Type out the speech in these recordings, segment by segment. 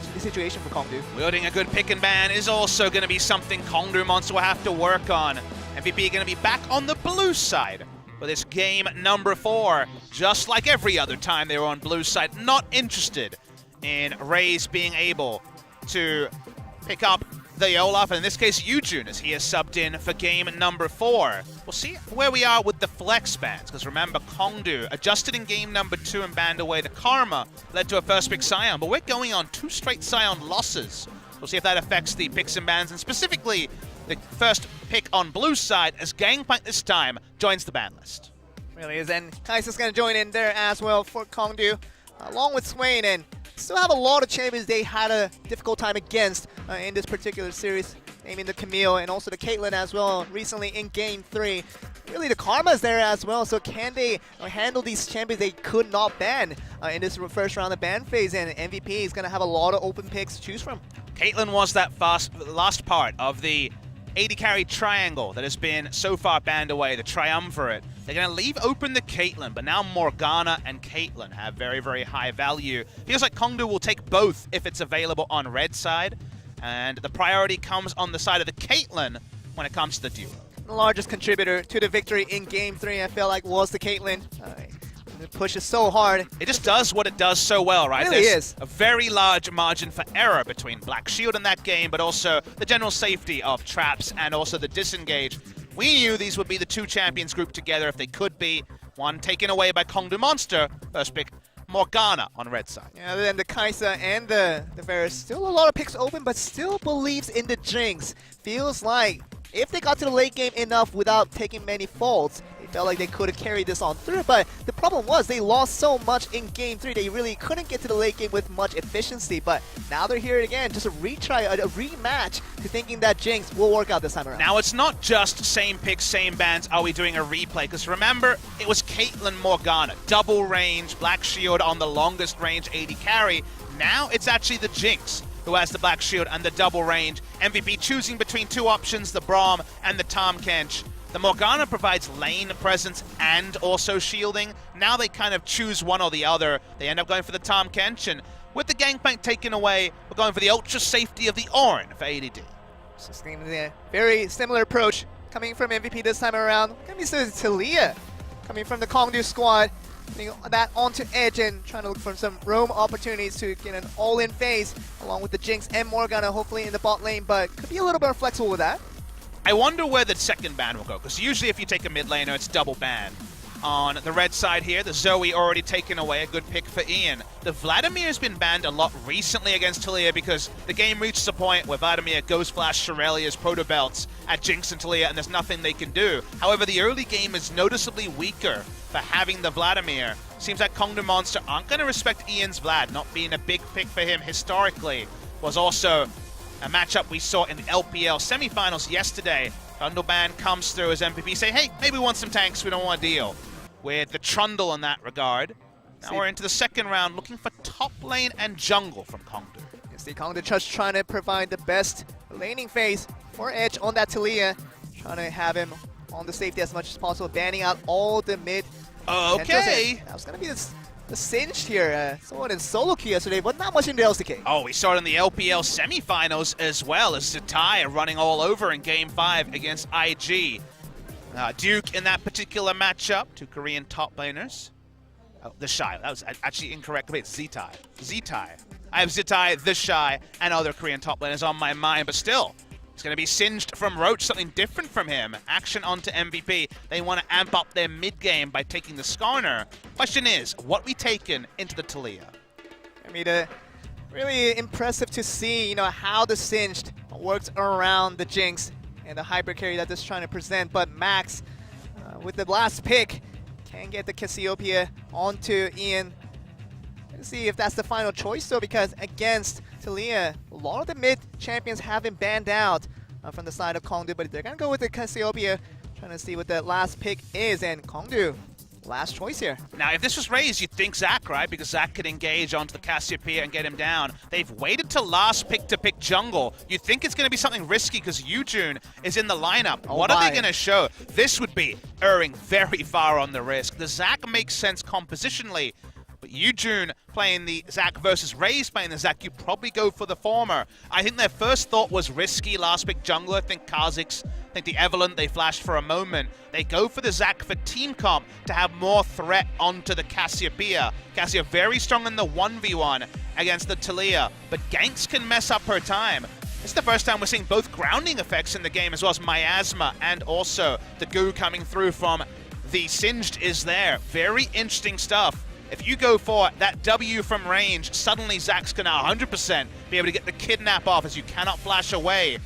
situation for Kongdoo. Wielding a good pick and ban is also going to be something Kongdoo Monster will have to work on. MVP going to be back on the blue side for this game number 4. Just like every other time they were on blue side, not interested in Raze being able to pick up the Olaf, and in this case, Yujun, as he is subbed in for game number 4. We'll see where we are with the flex bans, because remember, Kongdoo adjusted in game number 2 and banned away the Karma, led to a first pick Scion, but we're going on 2 straight Scion losses. We'll see if that affects the picks and bans, and specifically the first pick on blue side, as Gangplank this time joins the ban list. Really is, and Kai'Sa's going to join in there as well for Kongdoo, along with Swain, and still have a lot of champions they had a difficult time against in this particular series, naming the Camille and also the Caitlyn as well recently in game 3. Really, the Karma's there as well, so can they handle these champions they could not ban in this first round of ban phase, and MVP is going to have a lot of open picks to choose from. Caitlyn was that last part of the AD carry triangle that has been so far banned away, the triumvirate. They're going to leave open the Caitlyn, but now Morgana and Caitlyn have very, very high value. Feels like Kongdoo will take both if it's available on red side, and the priority comes on the side of the Caitlyn when it comes to the duo. The largest contributor to the victory in game 3, I feel like, was the Caitlyn. It pushes so hard. It just does what it does so well, right? It really There's is. a very large margin for error between Black Shield in that game, but also the general safety of traps and also the disengage. We knew these would be the 2 champions grouped together if they could be. One taken away by Kongdoo Monster. First pick, Morgana on red side. Yeah, other than the Kai'Sa and the Varus, still a lot of picks open, but still believes in the Jinx. Feels like if they got to the late game enough without taking many faults, they felt like they could have carried this on through, but the problem was they lost so much in game 3, they really couldn't get to the late game with much efficiency, but now they're here again, just a retry, a rematch to thinking that Jinx will work out this time around. Now it's not just same picks, same bans, are we doing a replay? Because remember, it was Caitlyn Morgana, double range, Black Shield on the longest range AD carry. Now it's actually the Jinx who has the Black Shield and the double range. MVP choosing between 2 options, the Braum and the Tahm Kench. The Morgana provides lane presence and also shielding. Now they kind of choose one or the other. They end up going for the Tahm Kench, and with the Gangplank taken away, we're going for the ultra safety of the Ornn for ADD. Just a very similar approach coming from MVP this time around. Gonna be Talia coming from the Kongdoo squad. Putting that onto edge and trying to look for some roam opportunities to get an all-in phase along with the Jinx and Morgana hopefully in the bot lane, but could be a little more flexible with that. I wonder where the second ban will go, because usually if you take a mid laner, it's double ban. On the red side here, the Zoe already taken away, a good pick for Ian. The Vladimir has been banned a lot recently against Talia because the game reaches a point where Vladimir Ghost Flash, Shirelia's Proto Belts at Jinx and Talia, and there's nothing they can do. However, the early game is noticeably weaker for having the Vladimir. Seems like Kongdoo Monster aren't going to respect Ian's Vlad, not being a big pick for him historically. Was also a matchup we saw in the LPL semifinals yesterday. Trundleban comes through as MVP say, hey, maybe we want some tanks, we don't want to deal with the Trundle in that regard. Now we're into the second round, looking for top lane and jungle from Kongdoo. Yes, the Kongdoo just trying to provide the best laning phase for Edge on that Talia. Trying to have him on the safety as much as possible, banning out all the mid. Okay. That was going to be the cinch here. Someone in solo queue yesterday, but not much in the LCK. Oh, we saw it in the LPL semifinals as well, as Zitai running all over in Game 5 against IG. Duke in that particular matchup, 2 Korean top laners. Oh, the Shy. That was actually incorrect. Wait, Zitai. Zitai. I have Zitai, the Shy, and other Korean top laners on my mind, but still, he's going to be singed from Roach, something different from him. Action onto MVP. They want to amp up their mid game by taking the Skarner. Question is, what we taken into the Talia? I mean, really impressive to see, how the Singed works around the Jinx and the hyper carry that it's trying to present, but Max, with the last pick, can get the Cassiopeia onto Ian. Let's see if that's the final choice though, because against Talia, a lot of the mid champions have been banned out from the side of Kongdoo, but they're gonna go with the Cassiopeia, trying to see what the last pick is, and Kongdoo, last choice here. Now, if this was Raze, you'd think Zac, right? Because Zac could engage onto the Cassiopeia and get him down. They've waited till last pick to pick jungle. You'd think it's going to be something risky because Yujun is in the lineup. Oh what are they going to show? This would be erring very far on the risk. The Zac makes sense compositionally, But Yujun playing the Zac versus Raze playing the Zac, you probably go for the former. I think their first thought was risky last pick jungler. I think Kha'Zix, I think the Evelyn, they flashed for a moment. They go for the Zac for team comp to have more threat onto the Cassiopeia. Cassia very strong in the 1v1 against the Taliyah, but ganks can mess up her time. It's the first time we're seeing both grounding effects in the game, as well as miasma and also the goo coming through from the Singed is there. Very interesting stuff. If you go for that W from range, suddenly Zac's gonna 100% be able to get the kidnap off, as you cannot flash away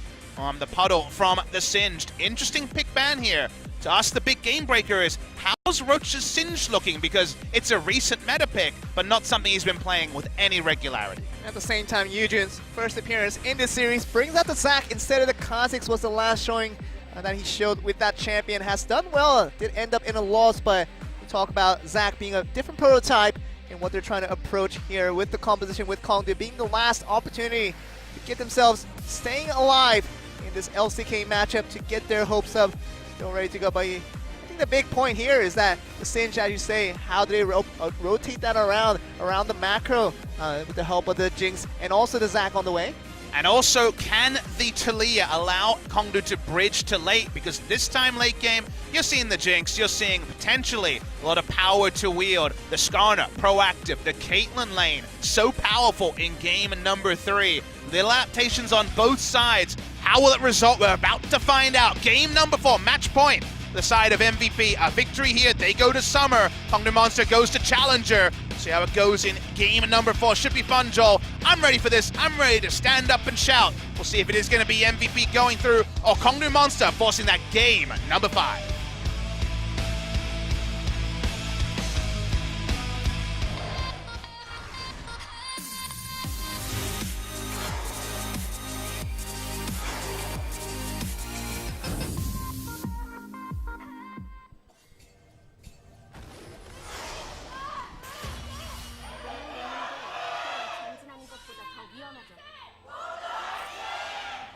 the puddle from the Singed. Interesting pick ban here. To us, the big game breaker is, how's Roach's Singed looking? Because it's a recent meta pick, but not something he's been playing with any regularity. At the same time, Yujin's first appearance in this series brings out the Zac instead of the Kha'Zix. Was the last showing that he showed with that champion. Has done well, did end up in a loss, but we talk about Zac being a different prototype and what they're trying to approach here with the composition with Kongdoo being the last opportunity to get themselves staying alive in this LCK matchup to get their hopes up, still ready to go. But I think the big point here is that the Singed, as you say, how do they rotate that around the macro with the help of the Jinx and also the Zac on the way? And also, can the Taliyah allow Kongdoo to bridge to late? Because this time late game, you're seeing the Jinx, you're seeing potentially a lot of power to wield. The Skarner, proactive. The Caitlyn lane, so powerful in game number 3. Little adaptations on both sides. How will it result? We're about to find out. Game number 4, match point. The side of MVP, a victory here. They go to Summer. Kongdoo Monster goes to Challenger. See how it goes in game number 4. Should be fun, Joel. I'm ready for this. I'm ready to stand up and shout. We'll see if it is going to be MVP going through or Kongdoo Monster forcing that game number 5.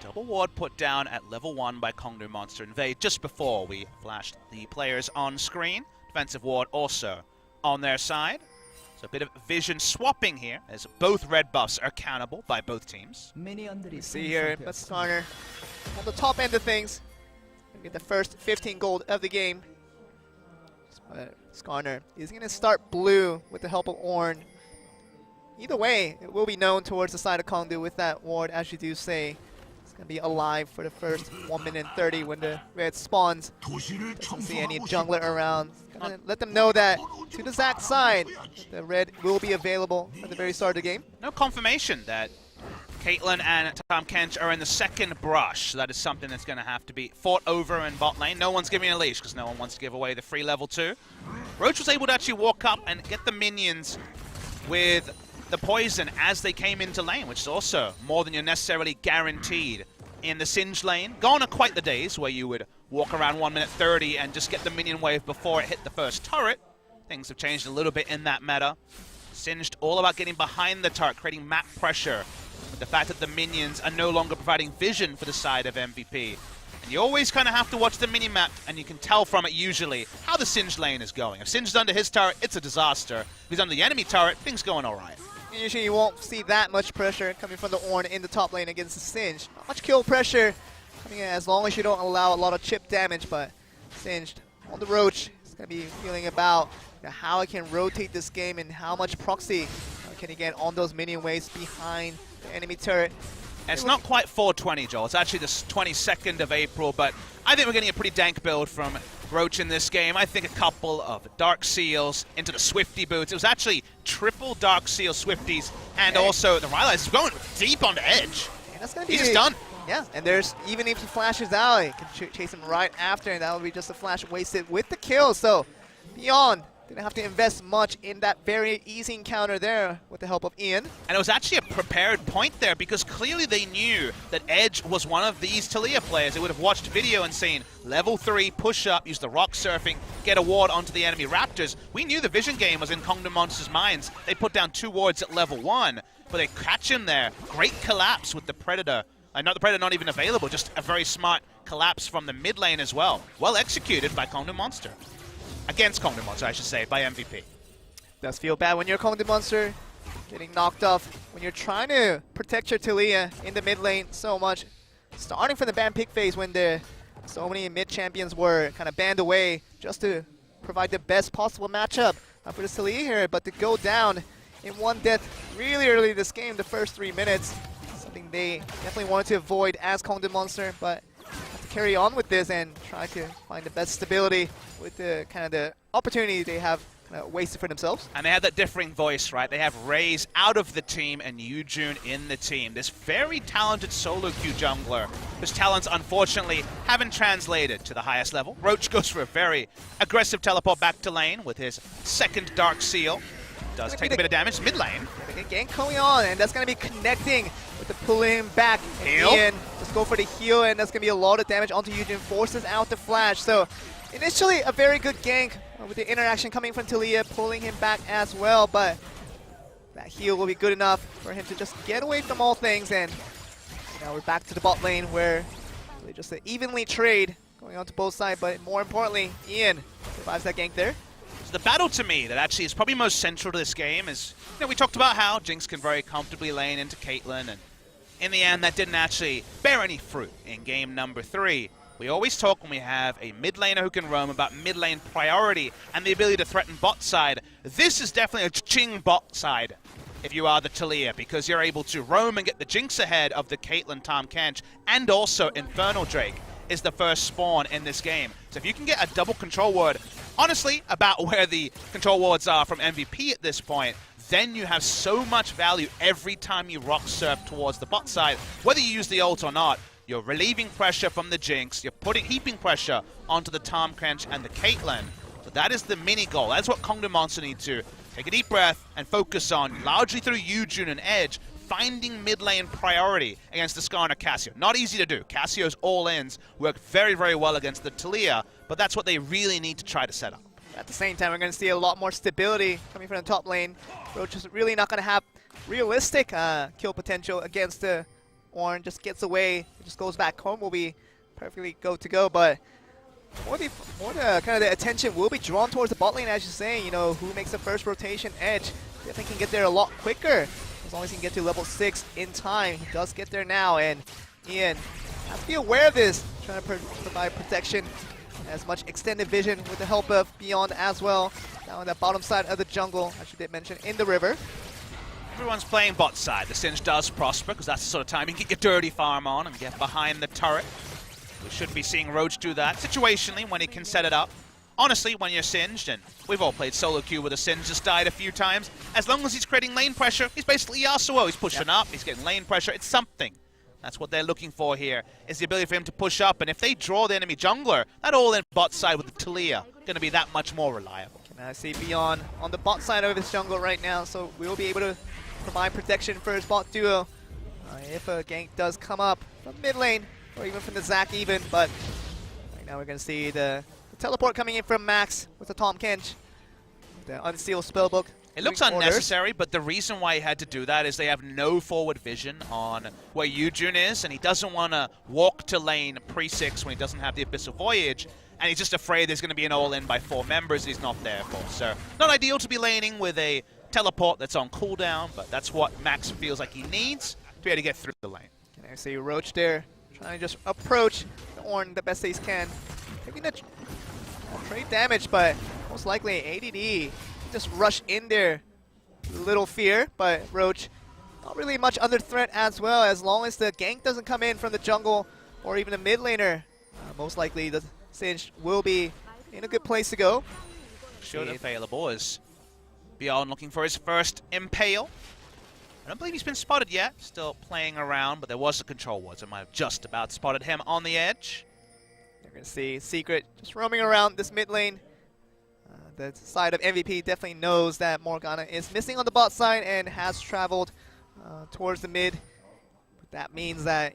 Double ward put down at level 1 by Kongdoo Monster Invade just before we flashed the players on screen. Defensive ward also on their side. So a bit of vision swapping here, as both red buffs are countable by both teams. You see here, but Skarner on the top end of things. We get the first 15 gold of the game. Skarner is going to start blue with the help of Ornn. Either way, it will be known towards the side of Kongdoo with that ward, as you do say. It's going to be alive for the first 1 minute and 30 when the red spawns. Doesn't see any jungler around. Gonna let them know that to the Zac side, the red will be available at the very start of the game. No confirmation that Caitlyn and Tahm Kench are in the second brush. So that is something that's going to have to be fought over in bot lane. No one's giving a leash because no one wants to give away the free level 2. Roach was able to actually walk up and get the minions with the poison as they came into lane, which is also more than you're necessarily guaranteed in the Singed lane. Gone are quite the days where you would walk around 1 minute 30 and just get the minion wave before it hit the first turret. Things have changed a little bit in that meta. Singed all about getting behind the turret, creating map pressure. With the fact that the minions are no longer providing vision for the side of MVP. And you always kind of have to watch the mini-map, and you can tell from it usually how the Singed lane is going. If Singed's under his turret, it's a disaster. If he's under the enemy turret, things going all right. Usually you won't see that much pressure coming from the Ornn in the top lane against the Singed. Not much kill pressure coming in as long as you don't allow a lot of chip damage, but Singed on the Roach is going to be feeling about how I can rotate this game and how much proxy can he get on those minion waves behind the enemy turret. And it's not quite 420, Joel. It's actually the 22nd of April, but I think we're getting a pretty dank build from Roach in this game. I think a couple of Dark Seals into the Swifty boots. It was actually triple Dark Seal Swifties, and also the Rylai's is going deep on the edge. And that's gonna be He's just done. Yeah, and there's, even if he flashes out, he can chase him right after, and that will be just a flash wasted with the kill. So, Beyond didn't have to invest much in that very easy encounter there with the help of Ian. And it was actually a prepared point there because clearly they knew that Edge was one of these Taliyah players. They would have watched video and seen level 3, push up, use the rock surfing, get a ward onto the enemy Raptors. We knew the vision game was in Kongdoo Monster's minds. They put down 2 wards at level 1, but they catch him there. Great collapse with the Predator. Not the Predator not even available, just a very smart collapse from the mid lane as well. Well executed by Kongdoo Monster. Against Kongdoo Monster, I should say, by MVP. Does feel bad when you're Kongdoo Monster, getting knocked off when you're trying to protect your Taliyah in the mid lane so much. Starting from the ban pick phase when so many mid champions were kind of banned away just to provide the best possible matchup for the Taliyah here, but to go down in one death really early this game, the first 3 minutes, something they definitely wanted to avoid as Kongdoo Monster, but have to carry on with this and try to find the best stability with the kind of the opportunity they have wasted for themselves. And they had that differing voice, right? They have Raze out of the team and Yujun in the team. This very talented solo queue jungler, whose talents unfortunately haven't translated to the highest level. Roach goes for a very aggressive teleport back to lane with his second Dark Seal. Does take a bit of damage mid lane. The gank coming on, and that's going to be connecting with the pulling him back. Heal. Ian, just go for the heal, and that's going to be a lot of damage onto Yujin. Forces out the flash. So initially a very good gank with the interaction coming from Taliyah, pulling him back as well, but that heal will be good enough for him to just get away from all things, and now we're back to the bot lane where really just an evenly trade going on to both sides, but more importantly, Ian survives that gank there. So the battle to me that actually is probably most central to this game is, we talked about how Jinx can very comfortably lane into Caitlyn, and in the end that didn't actually bear any fruit in game number 3. We always talk when we have a mid laner who can roam about mid lane priority and the ability to threaten bot side. This is definitely a ching bot side if you are the Taliyah, because you're able to roam and get the Jinx ahead of the Caitlyn Tahm Kench, and also Infernal Drake is the first spawn in this game. So if you can get a double control ward, honestly, about where the control wards are from MVP at this point, then you have so much value every time you rock surf towards the bot side. Whether you use the ult or not, you're relieving pressure from the Jinx, you're heaping pressure onto the Tahm Kench and the Caitlyn. So that is the mini goal. That's what Kongdoo Monster need to take a deep breath and focus on, largely through Yujun and Edge, finding mid lane priority against the Skarner Cassio. Not easy to do. Cassio's all-ins work very, very well against the Taliyah, but that's what they really need to try to set up. At the same time, we're going to see a lot more stability coming from the top lane. Roach is really not going to have realistic kill potential against the Ornn. Just gets away, just goes back home, will be perfectly to go. But more the kind of the attention will be drawn towards the bot lane, as you're saying. Who makes the first rotation. Edge definitely can get there a lot quicker as long as he can get to level 6 in time. He does get there now, and Ian has to be aware of this, trying to provide protection, as much extended vision with the help of Beyond as well. Down on the bottom side of the jungle, as you did mention, in the river. Everyone's playing bot side. The Singe does prosper, because that's the sort of time you can get your dirty farm on and get behind the turret. We should be seeing Roach do that situationally when he can set it up. Honestly, when you're Singed, and we've all played solo queue where the Singe just died a few times, as long as he's creating lane pressure, he's basically Yasuo. He's pushing up, he's getting lane pressure, it's something. That's what they're looking for here, is the ability for him to push up, and if they draw the enemy jungler, that all-in bot side with the Taliyah going to be that much more reliable. Can I see Beyond on the bot side of his jungle right now, so we'll be able to provide protection for his bot duo if a gank does come up from mid lane, or even from the Zac even, but right now we're going to see the teleport coming in from Max with the Tahm Kench, the Unseal Spellbook. It looks unnecessary, but the reason why he had to do that is they have no forward vision on where Yujun is, and he doesn't want to walk to lane pre-6 when he doesn't have the Abyssal Voyage, and he's just afraid there's going to be an all-in by 4 members he's not there for. So, not ideal to be laning with a teleport that's on cooldown, but that's what Max feels like he needs to be able to get through the lane. Can I see Roach there, trying to just approach the Ornn the best they can. Taking the trade damage, but most likely ADD just rush in there. Little fear, but Roach not really much under threat as well, as long as the gank doesn't come in from the jungle or even the mid laner. Most likely the Singe will be in a good place to go. Shield available is Beyond looking for his first Impale. I don't believe he's been spotted yet, still playing around, but there was a control ward, so I might have just about spotted him on the edge. You're going to see Secret just roaming around this mid lane. The side of MVP definitely knows that Morgana is missing on the bot side and has traveled towards the mid. But that means that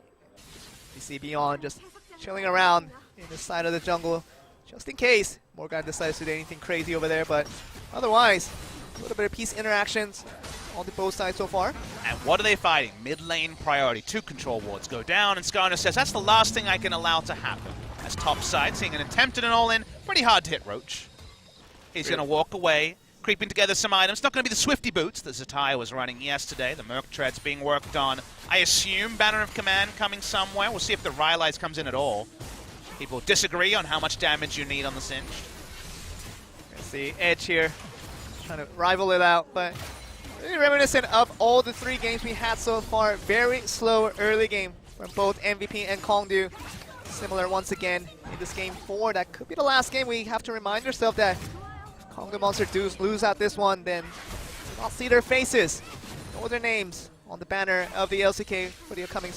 you see Beyond just chilling around in the side of the jungle, just in case Morgana decides to do anything crazy over there. But otherwise, a little bit of peace interactions on the both sides so far. And what are they fighting? Mid lane priority. 2 control wards go down, and Skarner says, that's the last thing I can allow to happen. As top side, seeing an attempt at an all-in, pretty hard to hit Roach. He's going to walk away, creeping together some items. Not going to be the Swifty Boots that Zatai was running yesterday. The Merc Treads being worked on. I assume Banner of Command coming somewhere. We'll see if the Rylai's comes in at all. People disagree on how much damage you need on the Singed. Let's see, Edge here, trying to rival it out, but really reminiscent of all the 3 games we had so far. Very slow early game from both MVP and Kongdoo. Similar once again in this game 4. That could be the last game. We have to remind ourselves that if Kongdoo Monster do lose out this one, then we'll not see their faces, know their names on the banner of the LCK for the upcoming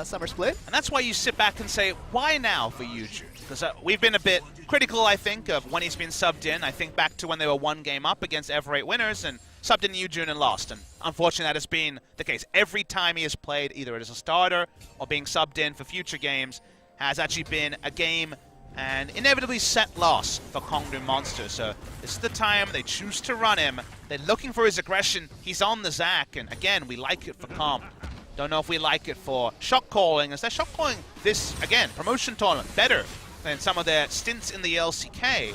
summer split. And that's why you sit back and say, why now for Yujun? Because we've been a bit critical, I think, of when he's been subbed in. I think back to when they were 1 game up against Ever8 winners and subbed in Yujun and lost. And unfortunately, that has been the case. Every time he has played, either as a starter or being subbed in for future games, has actually been a game and inevitably set loss for Kongdoo Monster. So this is the time they choose to run him. They're looking for his aggression. He's on the Zac, and again, we like it for comp. Don't know if we like it for shot calling, as they're shot calling this, again, promotion tournament better than some of their stints in the LCK.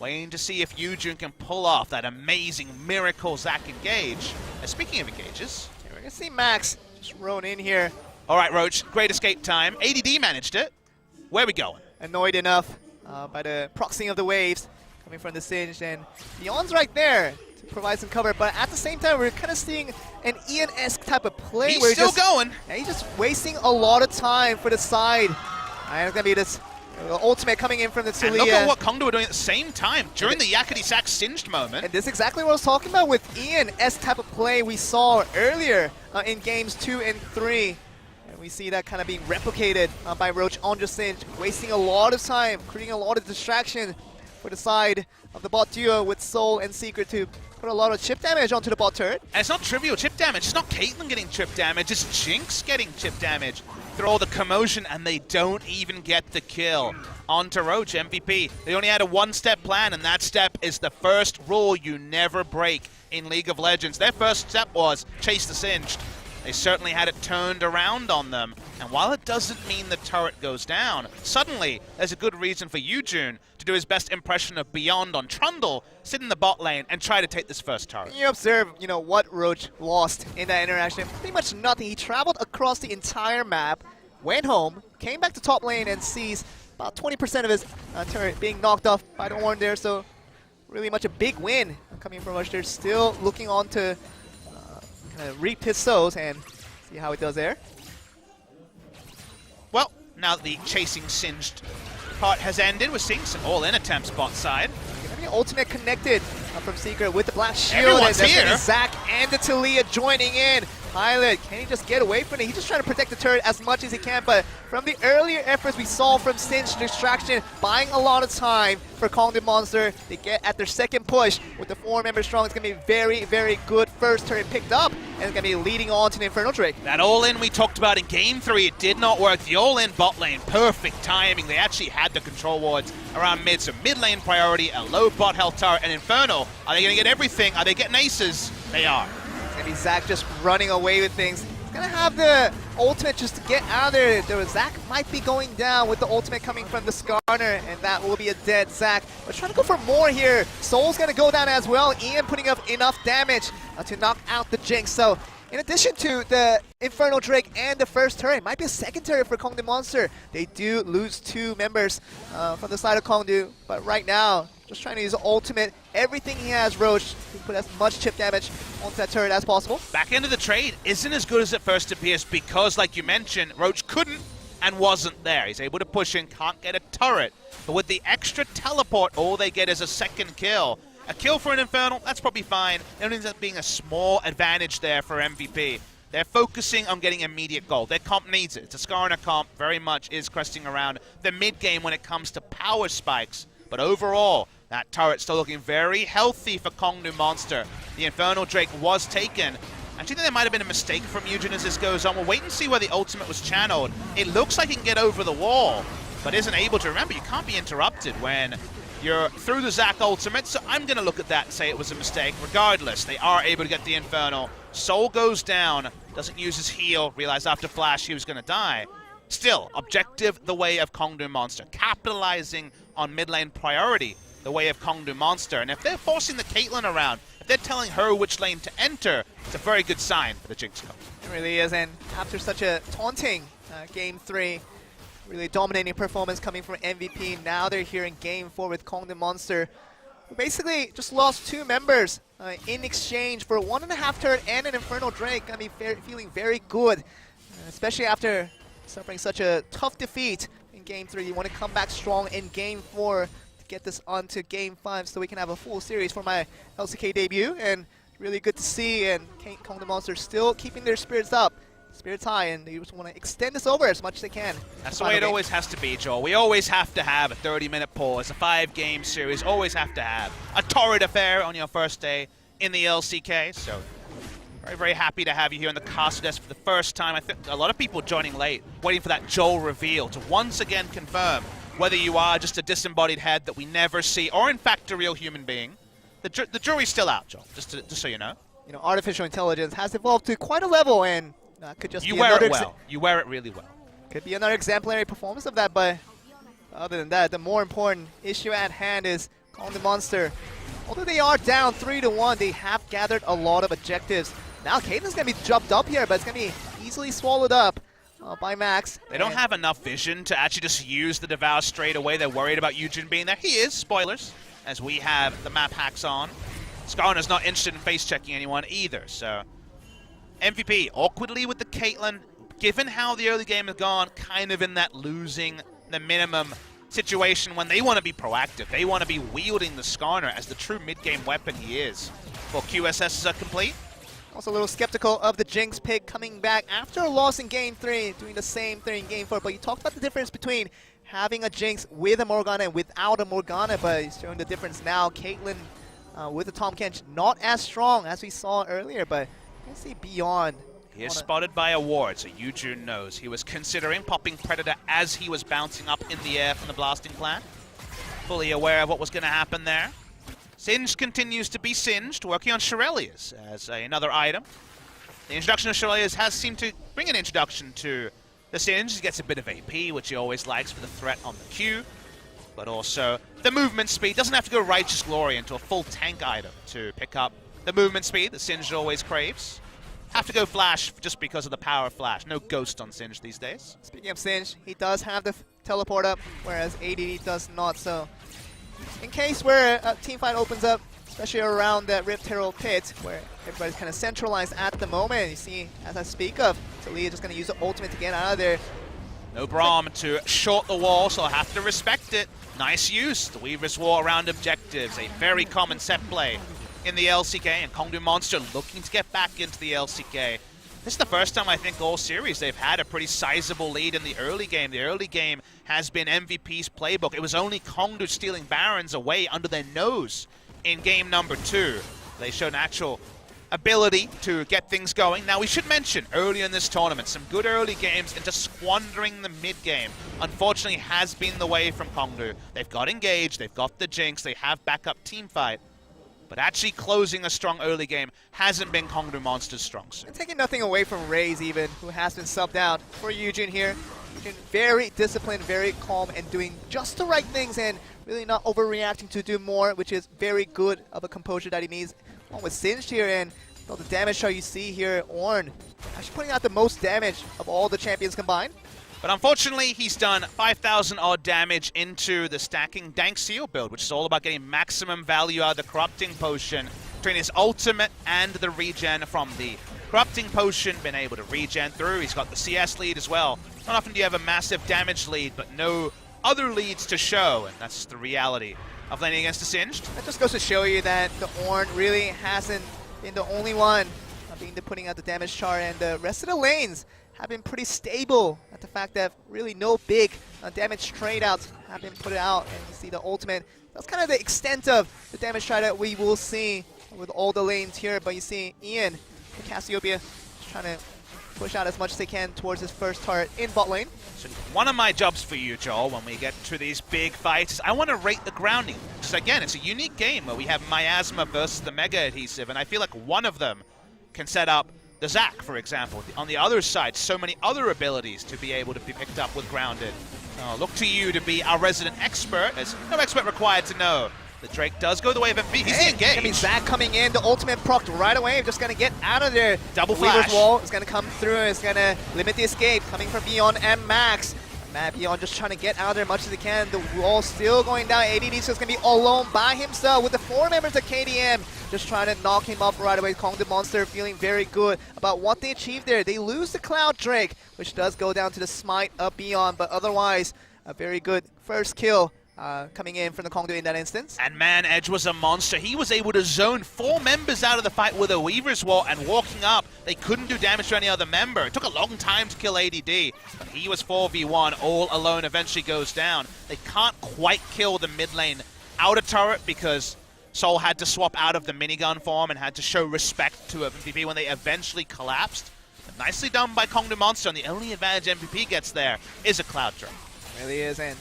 Waiting to see if Yujun can pull off that amazing miracle Zac engage. And speaking of engages, Okay, we're gonna see Max just roll in here. All right, Roach, great escape time. ADD managed it. Where are we going? Annoyed enough by the proxying of the waves coming from the Singed, and Beyond's right there to provide some cover, but at the same time we're kind of seeing an Ian-esque type of play. He's where still going. Yeah, he's just wasting a lot of time for the side. And it's going to be this ultimate coming in from the Talia. And look at what Kongdoo were doing at the same time during the Yakety Sack Singed moment. And this is exactly what I was talking about with Ian-esque type of play we saw earlier in games 2 and 3. We see that kind of being replicated by Roach on just Singed, wasting a lot of time, creating a lot of distraction for the side of the bot duo with Soul and Secret to put a lot of chip damage onto the bot turret. And it's not trivial chip damage. It's not Caitlyn getting chip damage. It's Jinx getting chip damage through all the commotion, and they don't even get the kill onto Roach. MVP, they only had a 1-step plan, and that step is the first rule you never break in League of Legends. Their first step was chase the Singed. They certainly had it turned around on them, and while it doesn't mean the turret goes down, suddenly there's a good reason for Yujun to do his best impression of Beyond on Trundle, sit in the bot lane, and try to take this first turret. You observe, what Roach lost in that interaction. Pretty much nothing. He traveled across the entire map, went home, came back to top lane, and sees about 20% of his turret being knocked off by the Warren there, so really much a big win coming from Roach. They're still looking on to reap his souls and see how it does there. Well, now that the chasing Singed part has ended, we're seeing some all-in attempts bot side. The ultimate connected from Secret with the Black Shield. Everyone's and here. Zac and the Talia joining in. Pilot, can he just get away from it? He's just trying to protect the turret as much as he can, but from the earlier efforts we saw from Singed, distraction, buying a lot of time for Kongdoo Monster. They get at their second push with the 4-member strong. It's going to be very, very good first turret picked up, and it's going to be leading on to the Infernal Drake. That all-in we talked about in Game 3, it did not work. The all-in bot lane, perfect timing. They actually had the control wards around mid, so mid lane priority, a low bot health turret, and Infernal. Are they going to get everything? Are they getting aces? They are. It's going to be Zac just running away with things. He's going to have the ultimate just to get out of there. Zac might be going down with the ultimate coming from the Skarner, and that will be a dead Zac. But trying to go for more here. Soul's going to go down as well. Ian putting up enough damage to knock out the Jinx. So in addition to the Infernal Drake and the first turret, might be a second turret for Kongdoo Monster. They do lose 2 members from the side of Kongdoo, but right now, just trying to use ultimate, everything he has, Roach, to put as much chip damage onto that turret as possible. Back end of the trade isn't as good as it first appears because, like you mentioned, Roach couldn't and wasn't there. He's able to push in, can't get a turret, but with the extra teleport, all they get is a second kill. A kill for an Infernal, that's probably fine. It ends up being a small advantage there for MVP. They're focusing on getting immediate gold. Their comp needs it. It's a Skarner comp, very much is cresting around the mid-game when it comes to power spikes. But overall, that turret's still looking very healthy for Kongdoo Monster. The Infernal Drake was taken. I think there might have been a mistake from Yujin as this goes on. We'll wait and see where the ultimate was channeled. It looks like he can get over the wall, but isn't able to. Remember, you can't be interrupted when you're through the Zac ultimate, so I'm going to look at that and say it was a mistake. Regardless, they are able to get the Infernal. Soul goes down, doesn't use his heal, realized after Flash he was going to die. Still, objective the way of Kongdoo Monster, capitalizing on mid lane priority. the way of Kongdoo Monster. And if they're forcing the Caitlyn around, if they're telling her which lane to enter, it's a very good sign for the Jinx coach. It really is, and after such a taunting Game 3, really dominating performance coming from MVP, now they're here in Game 4 with Kongdoo Monster, who basically just lost 2 members in exchange for a 1.5 turret and an Infernal Drake. Gonna be feeling very good, especially after suffering such a tough defeat in Game 3. You want to come back strong in Game 4 to get this onto Game 5 so we can have a full series for my LCK debut. And really good to see, and Kongdoo Monster still keeping their spirits up, spirits high, and they just want to extend this over as much as they can. That's the way it always has to be, Joel. We always have to have a 30-minute pause, a 5-game series, always have to have a torrid affair on your first day in the LCK. So very, very happy to have you here on the caster desk for the first time. I think a lot of people joining late, waiting for that Joel reveal to once again confirm whether you are just a disembodied head that we never see, or in fact a real human being. The jury's still out, Joel, just so you know. You know, artificial intelligence has evolved to quite a level, and could just you be wear another it well. You wear it really well. Could be another exemplary performance of that, but other than that, the more important issue at hand is Kongdoo Monster. Although they are down 3-1, they have gathered a lot of objectives. Now Caitlyn's going to be jumped up here, but it's going to be easily swallowed up by Max. They don't have enough vision to actually just use the Devour straight away. They're worried about Yujin being there. He is, spoilers, as we have the map hacks on. Skarner's not interested in face-checking anyone either, so MVP awkwardly with the Caitlyn, given how the early game has gone, kind of in that losing the minimum situation when they want to be proactive. They want to be wielding the Skarner as the true mid-game weapon he is. Well, QSS is complete. Also a little skeptical of the Jinx pick coming back after a loss in Game 3, doing the same thing in Game 4. But you talked about the difference between having a Jinx with a Morgana and without a Morgana, but he's showing the difference now. Caitlyn with the Tahm Kench, not as strong as we saw earlier, but you can see beyond. He is spotted by a ward, so Yujun knows. He was considering popping Predator as he was bouncing up in the air from the blasting plant. Fully aware of what was going to happen there. Singed continues to be Singed, working on Shirelius as another item. The introduction of Shirelius has seemed to bring an introduction to the Singed. He gets a bit of AP, which he always likes for the threat on the Q. But also the movement speed. Doesn't have to go Righteous Glory into a full tank item to pick up the movement speed that Singed always craves. Have to go Flash just because of the power of Flash. No Ghost on Singed these days. Speaking of Singed, he does have the teleport up, whereas ADD does not. So in case where a team fight opens up, especially around that Rift Herald pit, where everybody's kind of centralized at the moment, you see, as I speak of, Talia just going to use the ultimate to get out of there. No Braum to short the wall, so I'll have to respect it. Nice use. The Weaver's War around objectives, a very common set play in the LCK, and Kongdoo Monster looking to get back into the LCK. This is the first time I think all series they've had a pretty sizable lead in the early game. The early game has been MVP's playbook. It was only Kongdoo stealing Barons away under their nose in game number 2. They showed an actual ability to get things going. Now we should mention earlier in this tournament, some good early games into squandering the mid game. Unfortunately has been the way from Kongdoo. They've got engaged, they've got the Jinx, they have backup team fight. But actually closing a strong early game hasn't been Kongdoo Monster's strong suit. And taking nothing away from Raze even, who has been subbed out for Yujin here. Yujin very disciplined, very calm, and doing just the right things and really not overreacting to do more, which is very good of a composure that he needs. Along with Singed here, and all the damage chart you see here, Ornn actually putting out the most damage of all the champions combined. But unfortunately, he's done 5,000 odd damage into the stacking Dank Seal build, which is all about getting maximum value out of the Corrupting Potion between his ultimate and the regen from the Corrupting Potion, been able to regen through. He's got the CS lead as well. Not often do you have a massive damage lead, but no other leads to show, and that's just the reality of laning against the Singed. That just goes to show you that the Ornn really hasn't been the only one being putting out the damage chart, and the rest of the lanes have been pretty stable at the fact that really no big damage trade outs have been put out. And you see the ultimate, that's kind of the extent of the damage trade that we will see with all the lanes here. But you see Ian and Cassiopeia trying to push out as much as they can towards his first turret in bot lane. So one of my jobs for you, Joel, when we get to these big fights is I want to rate the grounding. Because again, it's a unique game where we have Miasma versus the Mega Adhesive, and I feel like one of them can set up the Zac, for example. On the other side, so many other abilities to be able to be picked up with Grounded. Look to you to be our resident expert, as no expert required to know The Drake does go the way of MVP. He's Hey, engaged. gonna be Zach coming in, the ultimate procced right away. Just gonna get out of there. Double Weaver's flash. wall is gonna come through. It's gonna limit the escape coming from Beyond and Max. Beyond just trying to get out there as much as he can. The wall still going down. ADD's just going to be alone by himself with the 4 members of KDM just trying to knock him up right away. Kongdoo Monster feeling very good about what they achieved there. They lose the Cloud Drake, which does go down to the smite of Beyond, but otherwise a very good first kill coming in from the Kongdoo in that instance. And man, Edge was a monster. He was able to zone 4 members out of the fight with a Weaver's Wall, and walking up, they couldn't do damage to any other member. It took a long time to kill ADD, but he was 4v1 all alone, eventually goes down. They can't quite kill the mid lane outer turret because Soul had to swap out of the minigun form and had to show respect to MVP when they eventually collapsed. But nicely done by Kongdoo Monster, and the only advantage MVP gets there is a Cloud Drake. Really is, and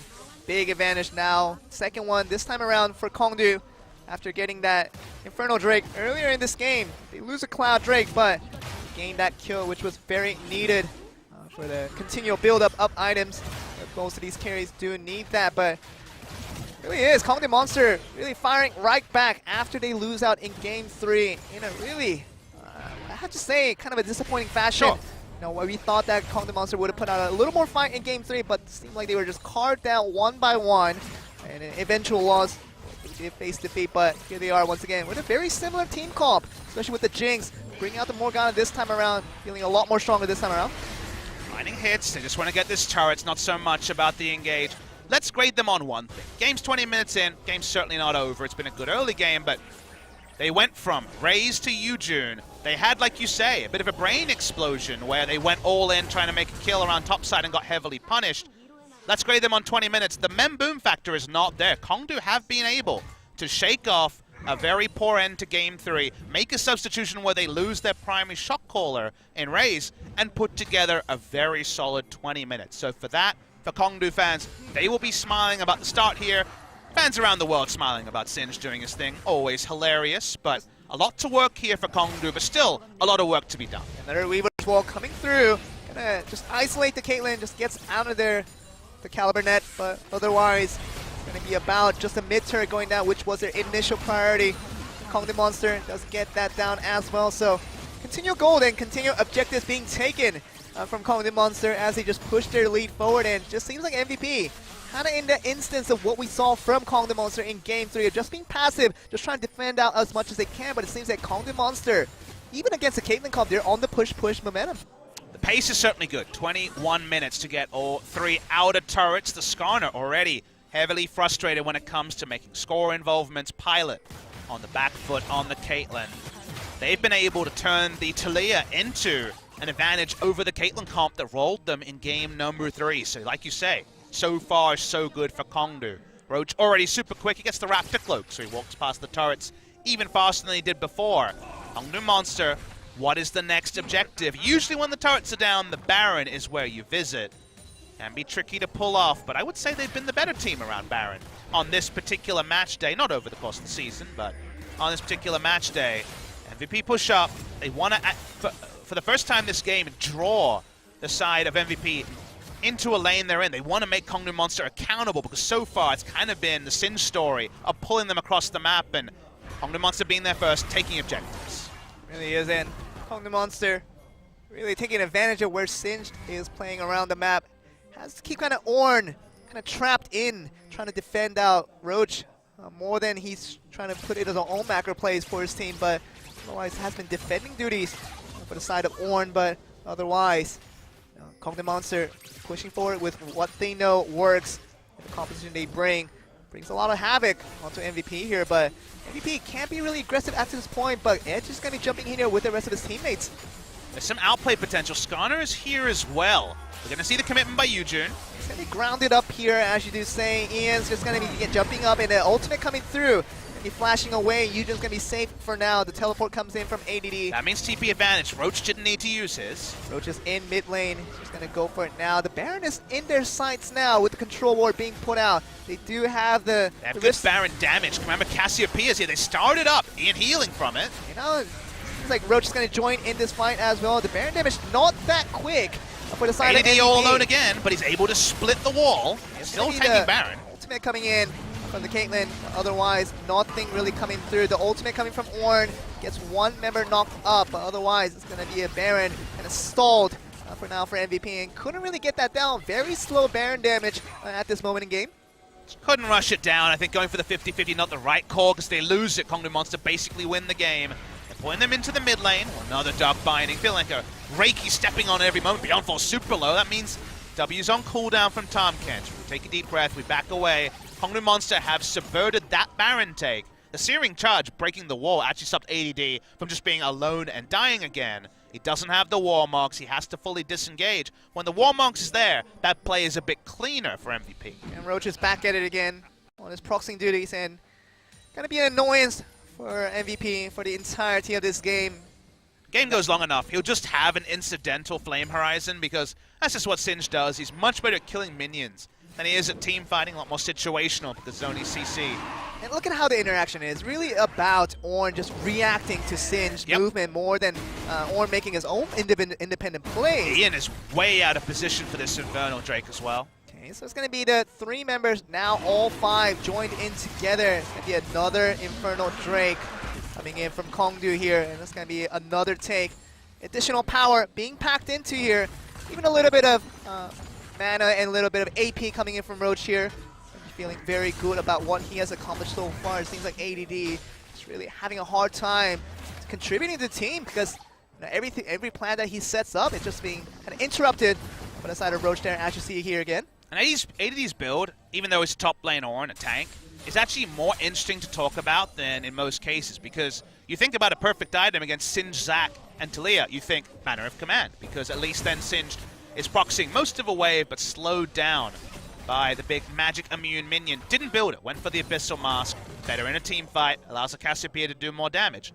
big advantage now. Second one this time around for Kongdoo after getting that Infernal Drake earlier in this game. They lose a Cloud Drake, but gain that kill, which was very needed for the continual build-up of items. Most of these carries do need that, but really is. Kongdoo Monster really firing right back after they lose out in Game 3 in a really, I have to say, kind of a disappointing fashion. Sure. You know, we thought that Kongdoo Monster would have put out a little more fight in Game 3, but it seemed like they were just carved down one by one. And an eventual loss, they did face defeat, but here they are once again with a very similar team comp, especially with the Jinx. Bringing out the Morgana this time around, feeling a lot more stronger this time around. Finding hits, they just want to get this turret. It's not so much about the engage. Let's grade them on one thing. Game's 20 minutes in, game's certainly not over. It's been a good early game, but they went from Raze to Yujun. They had, like you say, a bit of a brain explosion where they went all in trying to make a kill around topside and got heavily punished. Let's grade them on 20 minutes. The mem boom factor is not there. Kongdoo have been able to shake off a very poor end to Game 3, make a substitution where they lose their primary shot caller in Raze, and put together a very solid 20 minutes. So for that, for Kongdoo fans, they will be smiling about the start here. Fans around the world smiling about Singe doing his thing. Always hilarious, but a lot to work here for Kongdoo, but still a lot of work to be done. Another Weaver's Wall coming through. Gonna just isolate the Caitlyn, just gets out of there, the Caliber net, but otherwise it's gonna be about just a mid turret going down, which was their initial priority. Kongdoo Monster does get that down as well, so continue gold and continue objectives being taken from Kongdoo Monster as they just push their lead forward, and just seems like MVP kind of in the instance of what we saw from Kongdoo Monster in Game 3 of just being passive, just trying to defend out as much as they can, but it seems like Kongdoo Monster, even against the Caitlyn comp, they're on the push momentum. The pace is certainly good. 21 minutes to get all 3 outer turrets. The Skarner already heavily frustrated when it comes to making score involvements. Pilot on the back foot on the Caitlyn. They've been able to turn the Talia into an advantage over the Caitlyn comp that rolled them in game number 3. So like you say, so far so good for Kongdoo. Roach already super quick. He gets the Raptor Cloak, so he walks past the turrets even faster than he did before. Kongdoo Monster, what is the next objective? Usually when the turrets are down, the Baron is where you visit. Can be tricky to pull off, but I would say they've been the better team around Baron on this particular match day. Not over the course of the season, but on this particular match day. MVP push up. They want to, for the first time this game, draw the side of MVP into a lane they're in. They want to make Kongdoo Monster accountable because so far it's kind of been the Singe story of pulling them across the map, and Kongdoo Monster being there first, taking objectives. Really is, and Kongdoo Monster really taking advantage of where Singed is playing around the map. Has to keep kind of Ornn kind of trapped in, trying to defend out Roach more than he's trying to put it as his own macro plays for his team, but otherwise has been defending duties for the side of Ornn, but otherwise Kongdoo Monster pushing forward with what they know works, and the composition they brings a lot of havoc onto MVP here, but MVP can't be really aggressive at this point, but Edge is going to be jumping in here with the rest of his teammates. There's some outplay potential. Skarner is here as well. We're going to see the commitment by Yujun. He's going to be grounded up here, as you do say. Ian's just going to be jumping up, and the ultimate coming through. And be flashing away. Yujun's going to be safe for now. The teleport comes in from ADD. That means TP advantage. Roach didn't need to use his. Roach is in mid lane. He's going to go for it now. The Baron is in their sights now with the control ward being put out. They do have the... They have good Baron damage. Remember, Cassiopeia's here. They started up. Ian healing from it. You know, it seems like Roach is going to join in this fight as well. The Baron damage not that quick for the side of ADD all alone again, but he's able to split the wall. He's still taking Baron. Ultimate coming in. from the Caitlyn. Otherwise, nothing really coming through. The ultimate coming from Ornn gets one member knocked up, but otherwise it's going to be a Baron, and it's stalled for now for MVP, and couldn't really get that down. Very slow Baron damage at this moment in game. Couldn't rush it down. I think going for the 50-50 not the right call, because they lose it. Kongdoo Monster basically win the game. They're pulling them into the mid lane. Another dog binding. Feel like a Reiki stepping on every moment. Beyond Fall super low. That means W's on cooldown from Tom Kench. We take a deep breath. We back away. Kongdoo Monster have subverted that Baron take. The Searing Charge breaking the wall actually stopped ADD from just being alone and dying again. He doesn't have the wall marks. He has to fully disengage. When the wall marks is there, that play is a bit cleaner for MVP. And Roach is back at it again on his proxying duties, and gonna be an annoyance for MVP for the entirety of this game. Game goes long enough, he'll just have an incidental flame horizon, because that's just what Singe does. He's much better at killing minions than he is at team fighting, a lot more situational because it's only CC. And look at how the interaction is. Really about Ornn just reacting to Singe's movement more than Ornn making his own independent plays. Ian is way out of position for this Infernal Drake as well. Okay, so it's going to be the 3 members, now all 5 joined in together. It's going to be another Infernal Drake coming in from Kongdoo here, and it's going to be another take. Additional power being packed into here. Even a little bit of mana and a little bit of AP coming in from Roach here. Feeling very good about what he has accomplished so far. It seems like ADD is really having a hard time contributing to the team, because every plan that he sets up is just being kind of interrupted by the side of Roach there, as you see here again. And ADD's build, even though it's top lane Ornn, a tank, is actually more interesting to talk about than in most cases, because you think about a perfect item against Singe, Zac, and Taliyah, you think Banner of Command, because at least then Singe is proxying most of a wave, but slowed down by the big magic immune minion. Didn't build it, went for the Abyssal Mask, better in a team fight, allows a Cassiopeia to do more damage.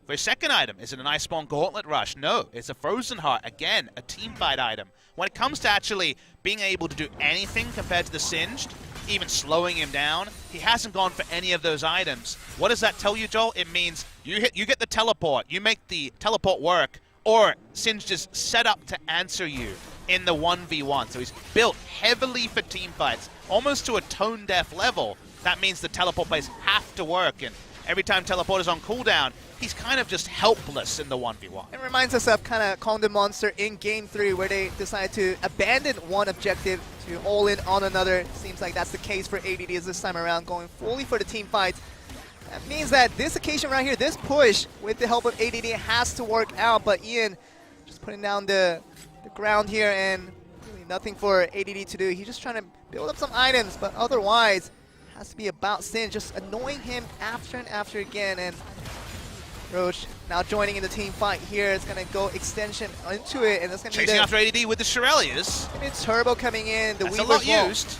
For his second item, is it an Iceborne Gauntlet Rush? No, it's a Frozen Heart, again, a team fight item. When it comes to actually being able to do anything compared to the Singed, even slowing him down, he hasn't gone for any of those items. What does that tell you, Joel? It means you get the teleport, you make the teleport work, or Singe is set up to answer you in the 1v1. So he's built heavily for team fights, almost to a tone-deaf level. That means the teleport plays have to work, and every time teleport is on cooldown, he's kind of just helpless in the 1v1. It reminds us of kind of Kongdoo Monster in Game 3, where they decided to abandon one objective to all in on another. Seems like that's the case for ADD this time around, going fully for the team fight. That means that this occasion right here, this push with the help of ADD has to work out, but Ian just putting down the ground here, and really nothing for ADD to do. He's just trying to build up some items, but otherwise has to be about Sin, just annoying him after and after again. And Roach now joining in the team fight here. It's going to go extension into it, and it's going to be chasing after ADD with the Shirelias. It's Turbo coming in. The That's a lot used.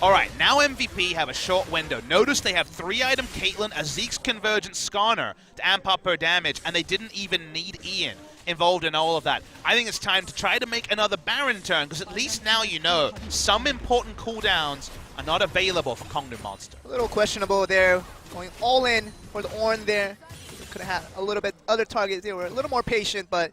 All right, now MVP have a short window. Notice they have 3-item Caitlyn, a Zeke's Convergent Skarner to amp up her damage, and they didn't even need Ian involved in all of that. I think it's time to try to make another Baron turn, because at least now you know some important cooldowns are not available for Kongdoo Monster. A little questionable there, going all in for the Ornn there. Could have had a little bit other targets. They were a little more patient, but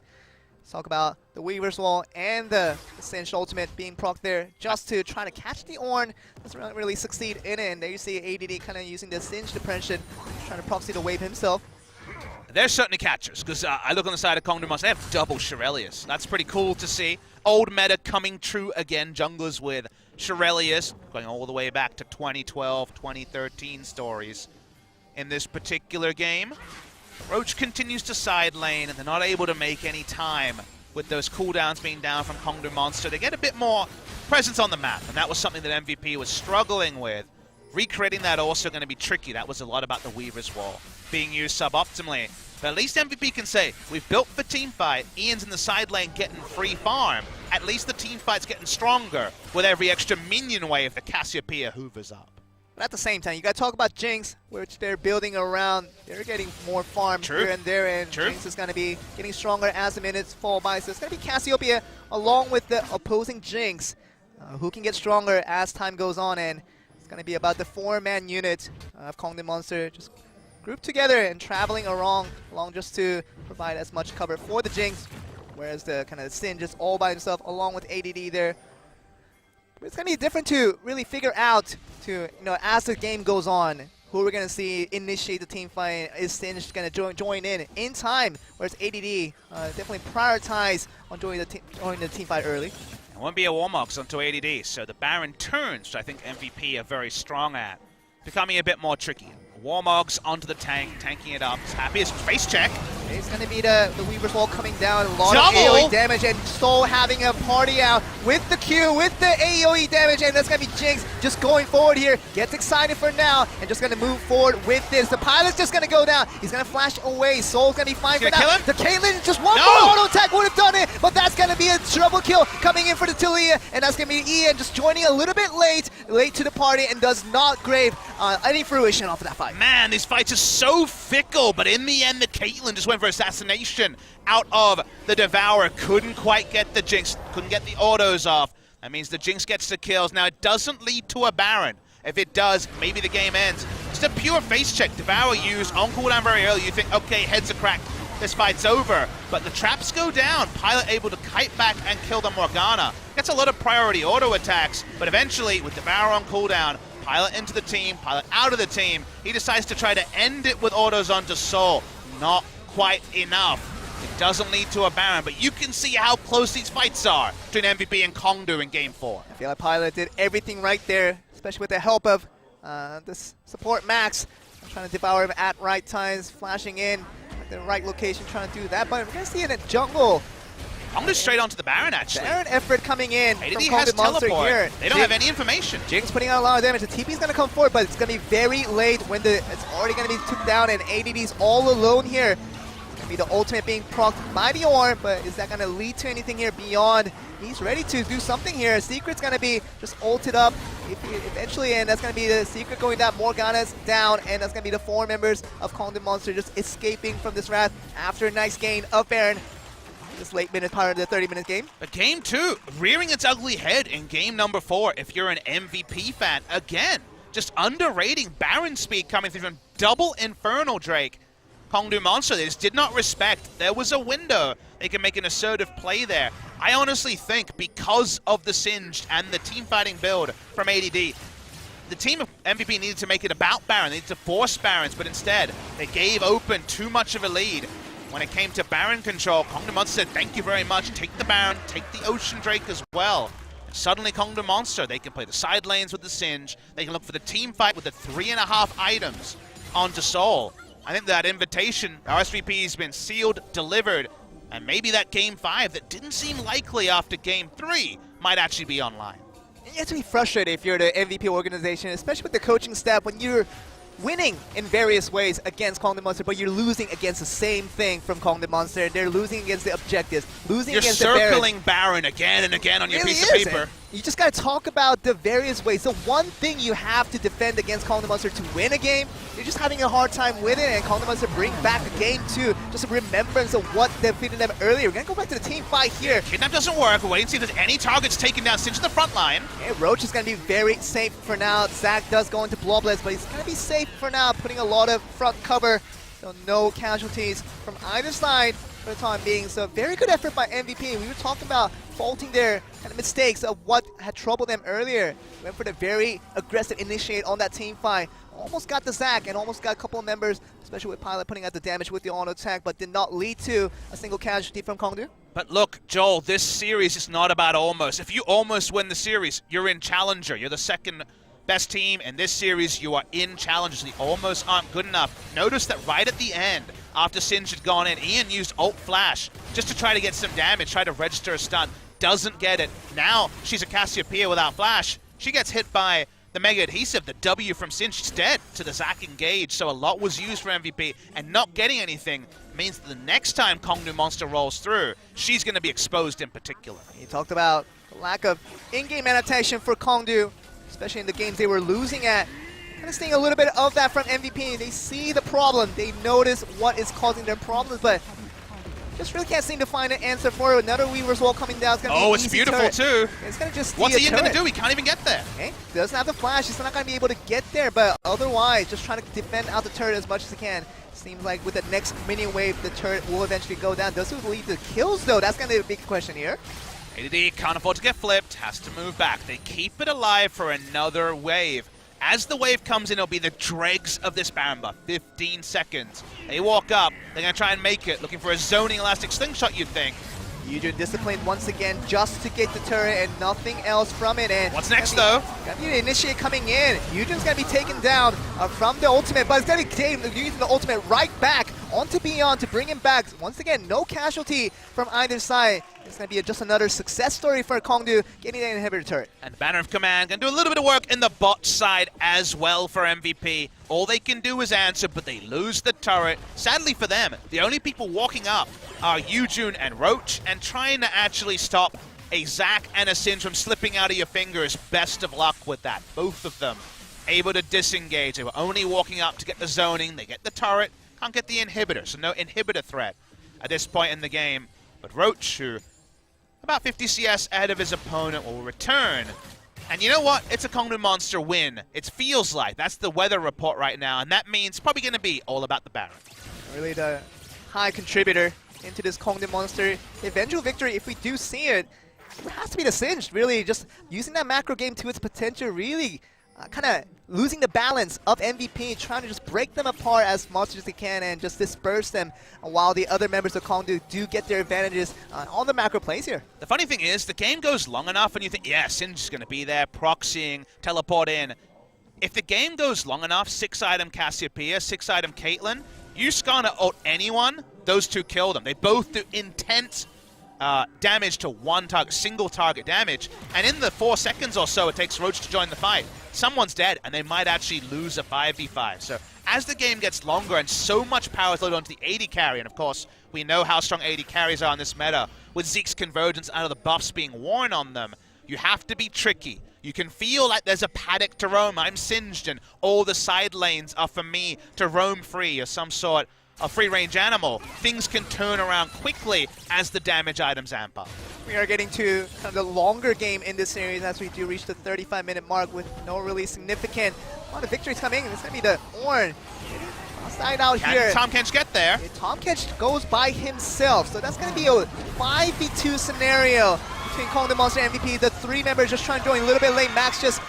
let's talk about the Weaver's Wall and the Singe ultimate being proc there just to try to catch the Ornn. Doesn't really succeed in it, and there you see ADD kind of using the Singe depression, trying to proxy the wave himself. They're certainly catchers, because I look on the side of Kongdoo Monster, they have double Shirelias. That's pretty cool to see. Old meta coming true again, junglers with Shirelias, going all the way back to 2012, 2013 stories in this particular game. Roach continues to side lane, and they're not able to make any time with those cooldowns being down from Kongdoo Monster. They get a bit more presence on the map, and that was something that MVP was struggling with. Recreating that also going to be tricky. That was a lot about the Weaver's Wall being used suboptimally. But at least MVP can say, we've built for teamfight. Ian's in the side lane getting free farm. At least the teamfight's getting stronger with every extra minion wave the Cassiopeia hoovers up. But at the same time, you got to talk about Jinx, which they're building around. They're getting more farm here and there, and Jinx is going to be getting stronger as the minutes fall by. So it's going to be Cassiopeia along with the opposing Jinx, who can get stronger as time goes on. And it's going to be about the 4-man unit of Kongdoo Monster just grouped together and traveling along just to provide as much cover for the Jinx, whereas the kind of Sin just all by himself along with ADD there. But it's going to be different to really figure out to, as the game goes on, who we're going to see initiate the team fight. Is Singed going to join in time, whereas ADD definitely prioritize on joining the team fight early. It won't be a Warmogs onto ADD, so the Baron turns, which I think MVP are very strong at, becoming a bit more tricky. Warmogs onto the tank, tanking it up. He's happy. His face check. It's going to be the Weaver's Wall coming down. A lot Double. of AoE damage, and Soul having a party out with the Q, with the AoE damage, and that's going to be Jinx just going forward here. Gets excited for now, and just going to move forward with this. The pilot's just going to go down. He's going to flash away. Soul's going to be fine for that. The Caitlyn, just one more auto attack would have done it, but that's going to be a triple kill coming in for the Talia, and that's going to be Ian just joining a little bit late to the party, and does not grave any fruition off of that fight. Man, these fights are so fickle, but in the end, the Caitlyn just went for assassination out of the Devourer. Couldn't quite get the Jinx, couldn't get the autos off. That means the Jinx gets the kills. Now, it doesn't lead to a Baron. If it does, maybe the game ends. Just a pure face check. Devourer used on cooldown very early. You think, okay, heads are cracked. This fight's over. But the traps go down. Pilot able to kite back and kill the Morgana. Gets a lot of priority auto attacks, but eventually, with Devourer on cooldown, Pilot into the team, Pilot out of the team, he decides to try to end it with autos onto Soul. Not quite enough. It doesn't lead to a Baron, but you can see how close these fights are between MVP and Kongdoo in Game 4. I feel like Pilot did everything right there, especially with the help of this support Max. Trying to devour him at right times, flashing in at the right location, trying to do that. But we're going to see it in jungle. Kongdoo straight onto the Baron, actually. Baron effort coming in from ADD has Monster teleport. here. They don't have any information. Jinx putting out a lot of damage. The TP's going to come forward, but it's going to be very late when it's already going to be took down, and ADD's all alone here. It's going to be the ultimate being procced by the orb, but is that going to lead to anything here beyond? He's ready to do something here. Secret's going to be just ulted up eventually, and that's going to be the Secret going down. Morgana's down, and that's going to be the 4 members of Kongdoo Monster just escaping from this wrath after a nice gain of Baron. This late minute part of the 30-minute game. But Game 2, rearing its ugly head in game number 4, if you're an MVP fan. Again, just underrating Baron speed coming through from double Infernal Drake. Kongdoo Monster, they just did not respect. There was a window. They can make an assertive play there. I honestly think because of the Singed and the team fighting build from ADD, the team of MVP needed to make it about Baron. They needed to force Barons, but instead, they gave open too much of a lead. When it came to Baron control, Kongdoo Monster said, thank you very much, take the Baron, take the Ocean Drake as well. And suddenly Kongdoo Monster, they can play the side lanes with the Singe, they can look for the team fight with the 3.5 items onto Soul. I think that invitation, RSVP has been sealed, delivered, and maybe that Game 5 that didn't seem likely after Game 3 might actually be online. You have to be frustrated if you're the MVP organization, especially with the coaching staff, when you're winning in various ways against Kongdoo Monster, but you're losing against the same thing from Kongdoo Monster. They're losing against the objectives, losing against the Baron. You're circling Baron again and again on your piece of paper. You just got to talk about the various ways. The one thing you have to defend against Kongdoo Monster to win a game, you're just having a hard time with it, and Kongdoo Monster bring back the game too, just a remembrance of what defeated them earlier. We're going to go back to the team fight here. Kidnap doesn't work. We're waiting to see if there's any targets taken down since the front line. Okay, Roach is going to be very safe for now. Zach does go into Bloodless, but he's going to be safe for now, putting a lot of front cover. So no casualties from either side for the time being. So very good effort by MVP. We were talking about faulting their kind of mistakes of what had troubled them earlier. Went for the very aggressive initiate on that team fight. Almost got the Zac and almost got a couple of members, especially with Pilot putting out the damage with the auto attack, but did not lead to a single casualty from Kongdoo. But look, Joel, this series is not about almost. If you almost win the series, you're in Challenger. You're the second best team in this series. You are in Challenger, so the almost aren't good enough. Notice that right at the end, after Singe had gone in, Ian used ult flash just to try to get some damage, try to register a stun. Doesn't get it. Now she's a Cassiopeia without flash. She gets hit by the Mega Adhesive, the W from Singe. She's dead to the Zac engage, so a lot was used for MVP, and not getting anything means that the next time Kongdoo Monster rolls through, she's going to be exposed in particular. He talked about the lack of in-game adaptation for Kongdoo, especially in the games they were losing at. Kind of seeing a little bit of that from MVP. They see the problem. They notice what is causing their problems, but just really can't seem to find an answer for it. Another Weaver's Wall coming down. It's gonna be it's beautiful turret. too. It's gonna just What's Ian going to do? He can't even get there. Okay, doesn't have the flash. He's not going to be able to get there, but otherwise, just trying to defend out the turret as much as he can. Seems like with the next minion wave, the turret will eventually go down. Does it lead to kills though? That's going to be a big question here. ADD can't afford to get flipped, has to move back. They keep it alive for another wave. As the wave comes in, it'll be the dregs of this Baron buff. 15 seconds. They walk up. They're going to try and make it. Looking for a zoning elastic slingshot, you'd think. Yujin disciplined once again just to get the turret and nothing else from it. And what's next, though? Gonna be the initiate coming in. Yujin's gonna be taken down from the ultimate, but it's gonna be using the ultimate right back onto Beyond to bring him back. Once again, no casualty from either side. It's gonna be just another success story for Kongdoo getting the inhibitor turret. And Banner of Command can do a little bit of work in the bot side as well for MVP. All they can do is answer, but they lose the turret. Sadly for them, the only people walking up are Yujun and Roach, and trying to actually stop a Zac and a Singe from slipping out of your fingers. Best of luck with that. Both of them able to disengage. They were only walking up to get the zoning. They get the turret, can't get the inhibitor, so no inhibitor threat at this point in the game. But Roach, who about 50 CS ahead of his opponent, will return. And you know what? It's a Kongdoo Monster win. It feels like. That's the weather report right now, and that means probably going to be all about the Baron. Really the high contributor into this Kongdoo Monster eventual victory, if we do see it, it has to be the Singed. Really just using that macro game to its potential, really kind of losing the balance of MVP, trying to just break them apart as much as they can and just disperse them, while the other members of Kongdoo do get their advantages on the macro plays here. The funny thing is, the game goes long enough and you think, yeah, Singe is going to be there, proxying, teleport in. If the game goes long enough, 6-item Cassiopeia, 6-item Caitlyn, you scan to ult anyone, those two kill them. They both do intense damage to one target, single target damage, and in the 4 seconds or so it takes Roach to join the fight, someone's dead, and they might actually lose a 5v5. So as the game gets longer and so much power is loaded onto the AD carry, and of course we know how strong AD carries are in this meta, with Zeke's convergence out of the buffs being worn on them, you have to be tricky. You can feel like there's a paddock to roam. I'm Singed and all the side lanes are for me to roam free, or some sort of free-range animal. Things can turn around quickly as the damage items amp up. We are getting to kind of the longer game in this series as we do reach the 35-minute mark with no really significant amount of victories coming. It's going to be the Ornn side out here. Can Tahm Kench get there? Tahm Kench goes by himself, so that's going to be a 5v2 scenario between Kongdoo Monster and MVP. The three members just trying to join a little bit late. Max just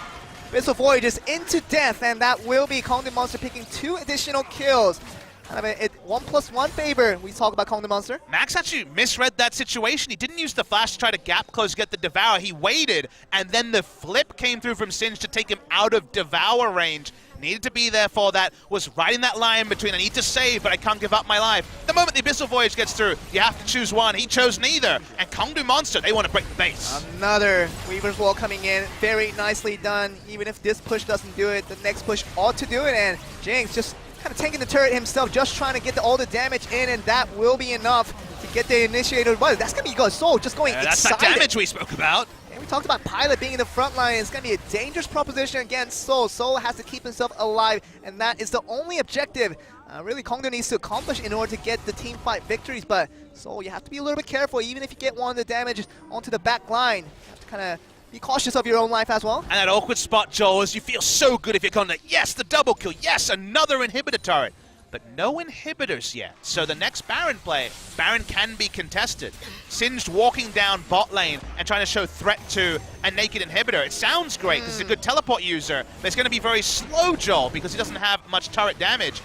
Missile Voyages into death, and that will be Kongdoo Monster picking 2 additional kills. Kind of a 1+1 favor. We talk about Kongdoo Monster. Max actually misread that situation. He didn't use the flash to try to gap close to get the Devour. He waited, and then the flip came through from Singe to take him out of Devour range. Needed to be there for that. Was riding that line between I need to save, but I can't give up my life. The moment the Abyssal Voyage gets through, you have to choose one. He chose neither. And Kongdoo Monster, they want to break the base. Another Weaver's Wall coming in. Very nicely done. Even if this push doesn't do it, the next push ought to do it. And Jinx just kind of tanking the turret himself, just trying to get all the damage in, and that will be enough to get the initiator. But that's going to be good. Soul just going that's excited. That damage we spoke about. And we talked about Pilot being in the front line. It's going to be a dangerous proposition against Soul. Soul has to keep himself alive, and that is the only objective really Kongdoo needs to accomplish in order to get the team fight victories. But Soul, you have to be a little bit careful. Even if you get one of the damage onto the back line, you have to kind of be cautious of your own life as well. And that awkward spot, Joel, is you feel so good if you're going to, yes, the double kill, yes, another inhibitor turret. But no inhibitors yet. So the next Baron play, Baron can be contested. Singed walking down bot lane and trying to show threat to a naked inhibitor. It sounds great because he's a good teleport user, but it's going to be very slow, Joel, because he doesn't have much turret damage.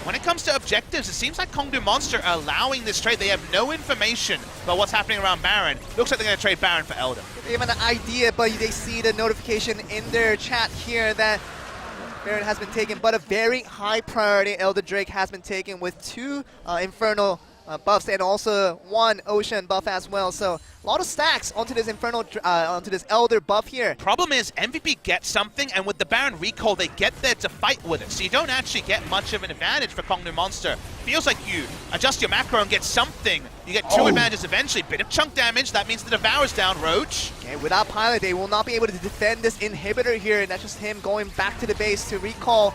When it comes to objectives, it seems like Kongdoo Monster are allowing this trade. They have no information about what's happening around Baron. Looks like they're going to trade Baron for Elder. They have an idea, but they see the notification in their chat here that Baron has been taken, but a very high priority Elder Drake has been taken with 2 Infernal buffs and also 1 Ocean buff as well. So a lot of stacks onto this Infernal, onto this Elder buff here. Problem is MVP gets something, and with the Baron recall, they get there to fight with it. So you don't actually get much of an advantage for Kongdoo Monster. Feels like you adjust your macro and get something. You get 2 advantages eventually. Bit of chunk damage. That means the Devour's down. Roach. Okay, without Pilot, they will not be able to defend this inhibitor here. And that's just him going back to the base to recall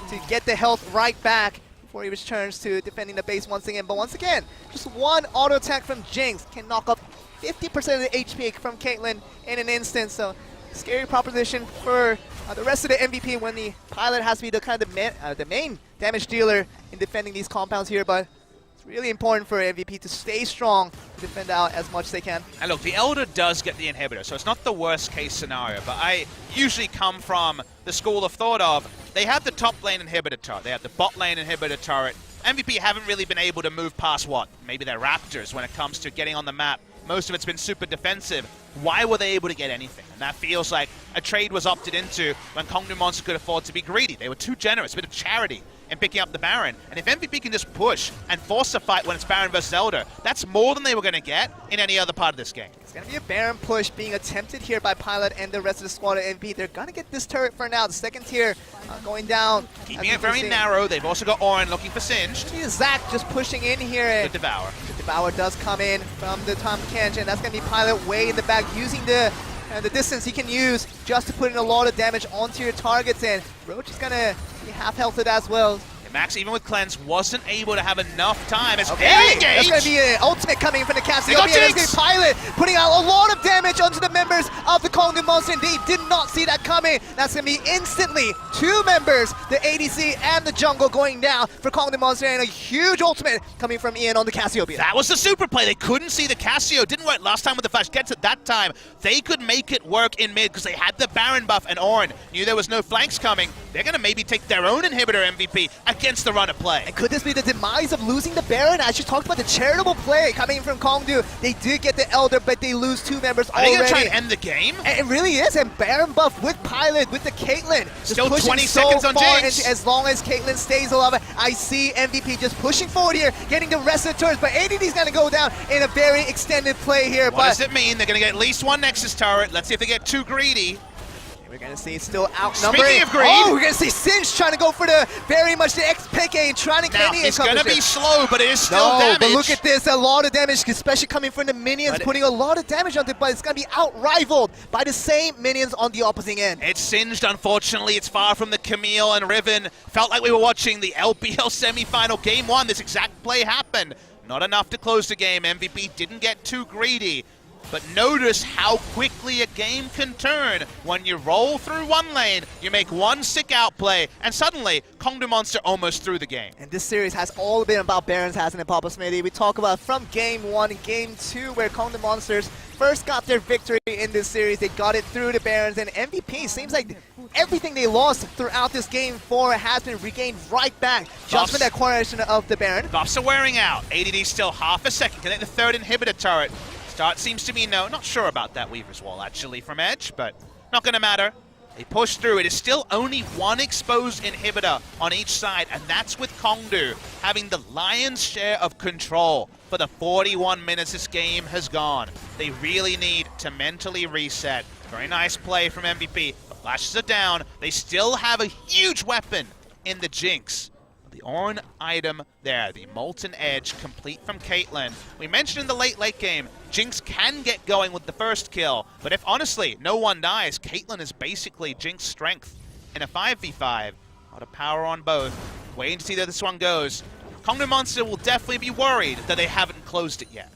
to get the health right back before he returns to defending the base once again. But once again, just 1 auto attack from Jinx can knock up 50% of the HP from Caitlyn in an instant. So scary proposition for the rest of the MVP when the Pilot has to be the kind of the main damage dealer in defending these compounds here. But it's really important for MVP to stay strong, to defend out as much as they can. And look, the Elder does get the inhibitor, so it's not the worst case scenario, but I usually come from the school of thought of, they have the top lane inhibitor turret, they have the bot lane inhibitor turret. MVP haven't really been able to move past what? Maybe they're Raptors when it comes to getting on the map. Most of it's been super defensive. Why were they able to get anything? And that feels like a trade was opted into when Kongdoo Monster could afford to be greedy. They were too generous, a bit of charity in picking up the Baron. And if MVP can just push and force a fight when it's Baron versus Elder, that's more than they were going to get in any other part of this game. It's going to be a Baron push being attempted here by Pilot and the rest of the squad of MVP. They're going to get this turret for now. The second tier going down. Keeping it very narrow. They've also got Orin looking for Singed. Zach just pushing in here. The Devour. The Devour does come in from the Tom Kench, and that's going to be Pilot way in the back using the distance he can use just to put in a lot of damage onto your targets, and Roach is going to be half-healthed as well. Max, even with Cleanse, wasn't able to have enough time as That's going to be an ultimate coming from the Cassiopeia. That's going to be Pilot putting out a lot of damage onto the members of the Kongdoo Monster, and they did not see that coming. That's going to be instantly 2 members, the ADC and the jungle, going down for Kongdoo Monster, and a huge ultimate coming from Ian on the Cassiopeia. That was the super play. They couldn't see the Cassio. Didn't work last time with the flash. Gets it that time. They could make it work in mid because they had the Baron buff, and Orin knew there was no flanks coming. They're going to maybe take their own inhibitor MVP against the run of play. And could this be the demise of losing the Baron? As you talked about the charitable play coming from Kongdoo, they did get the Elder, but they lose 2 members already. Are they going to try and end the game? And it really is, and Baron buff with Pilot, with the Caitlyn. Still 20 seconds on Jinx. As long as Caitlyn stays alive, I see MVP just pushing forward here, getting the rest of the turrets, but ADD's going to go down in a very extended play here. What does it mean? They're going to get at least 1 Nexus turret. Let's see if they get too greedy. We're going to see still outnumbering. Speaking of greed, we're going to see Singe trying to go for the very much the XPK and trying to get it's going to be slow, but it is still damage. But look at this, a lot of damage, especially coming from the minions, putting a lot of damage on it, but it's going to be out-rivaled by the same minions on the opposite end. It's Singed, unfortunately. It's far from the Camille and Riven. Felt like we were watching the LPL semi-final game 1. This exact play happened. Not enough to close the game. MVP didn't get too greedy. But notice how quickly a game can turn. When you roll through one lane, you make one sick outplay, and suddenly, Kongdoo Monster almost threw the game. And this series has all been about Barons, hasn't it, Papa Smitty? We talk about from Game 1 and Game 2, where Kongdoo Monsters first got their victory in this series. They got it through the Barons, and MVP seems like everything they lost throughout this Game 4 has been regained right back, just for that correlation of the Baron. Buffs are wearing out. ADD still half a second. Can they get the 3rd inhibitor turret? Start seems to be no. Not sure about that Weaver's Wall, actually, from Edge, but not going to matter. They push through. It is still only 1 exposed inhibitor on each side, and that's with Kongdoo having the lion's share of control for the 41 minutes this game has gone. They really need to mentally reset. Very nice play from MVP. The flashes are down. They still have a huge weapon in the Jinx. The Orin item there, the Molten Edge, complete from Caitlyn. We mentioned in the late game, Jinx can get going with the first kill, but if honestly no one dies, Caitlyn is basically Jinx strength in a 5v5. A lot of power on both. Waiting to see where this one goes. Kongdoo Monster will definitely be worried that they haven't closed it yet.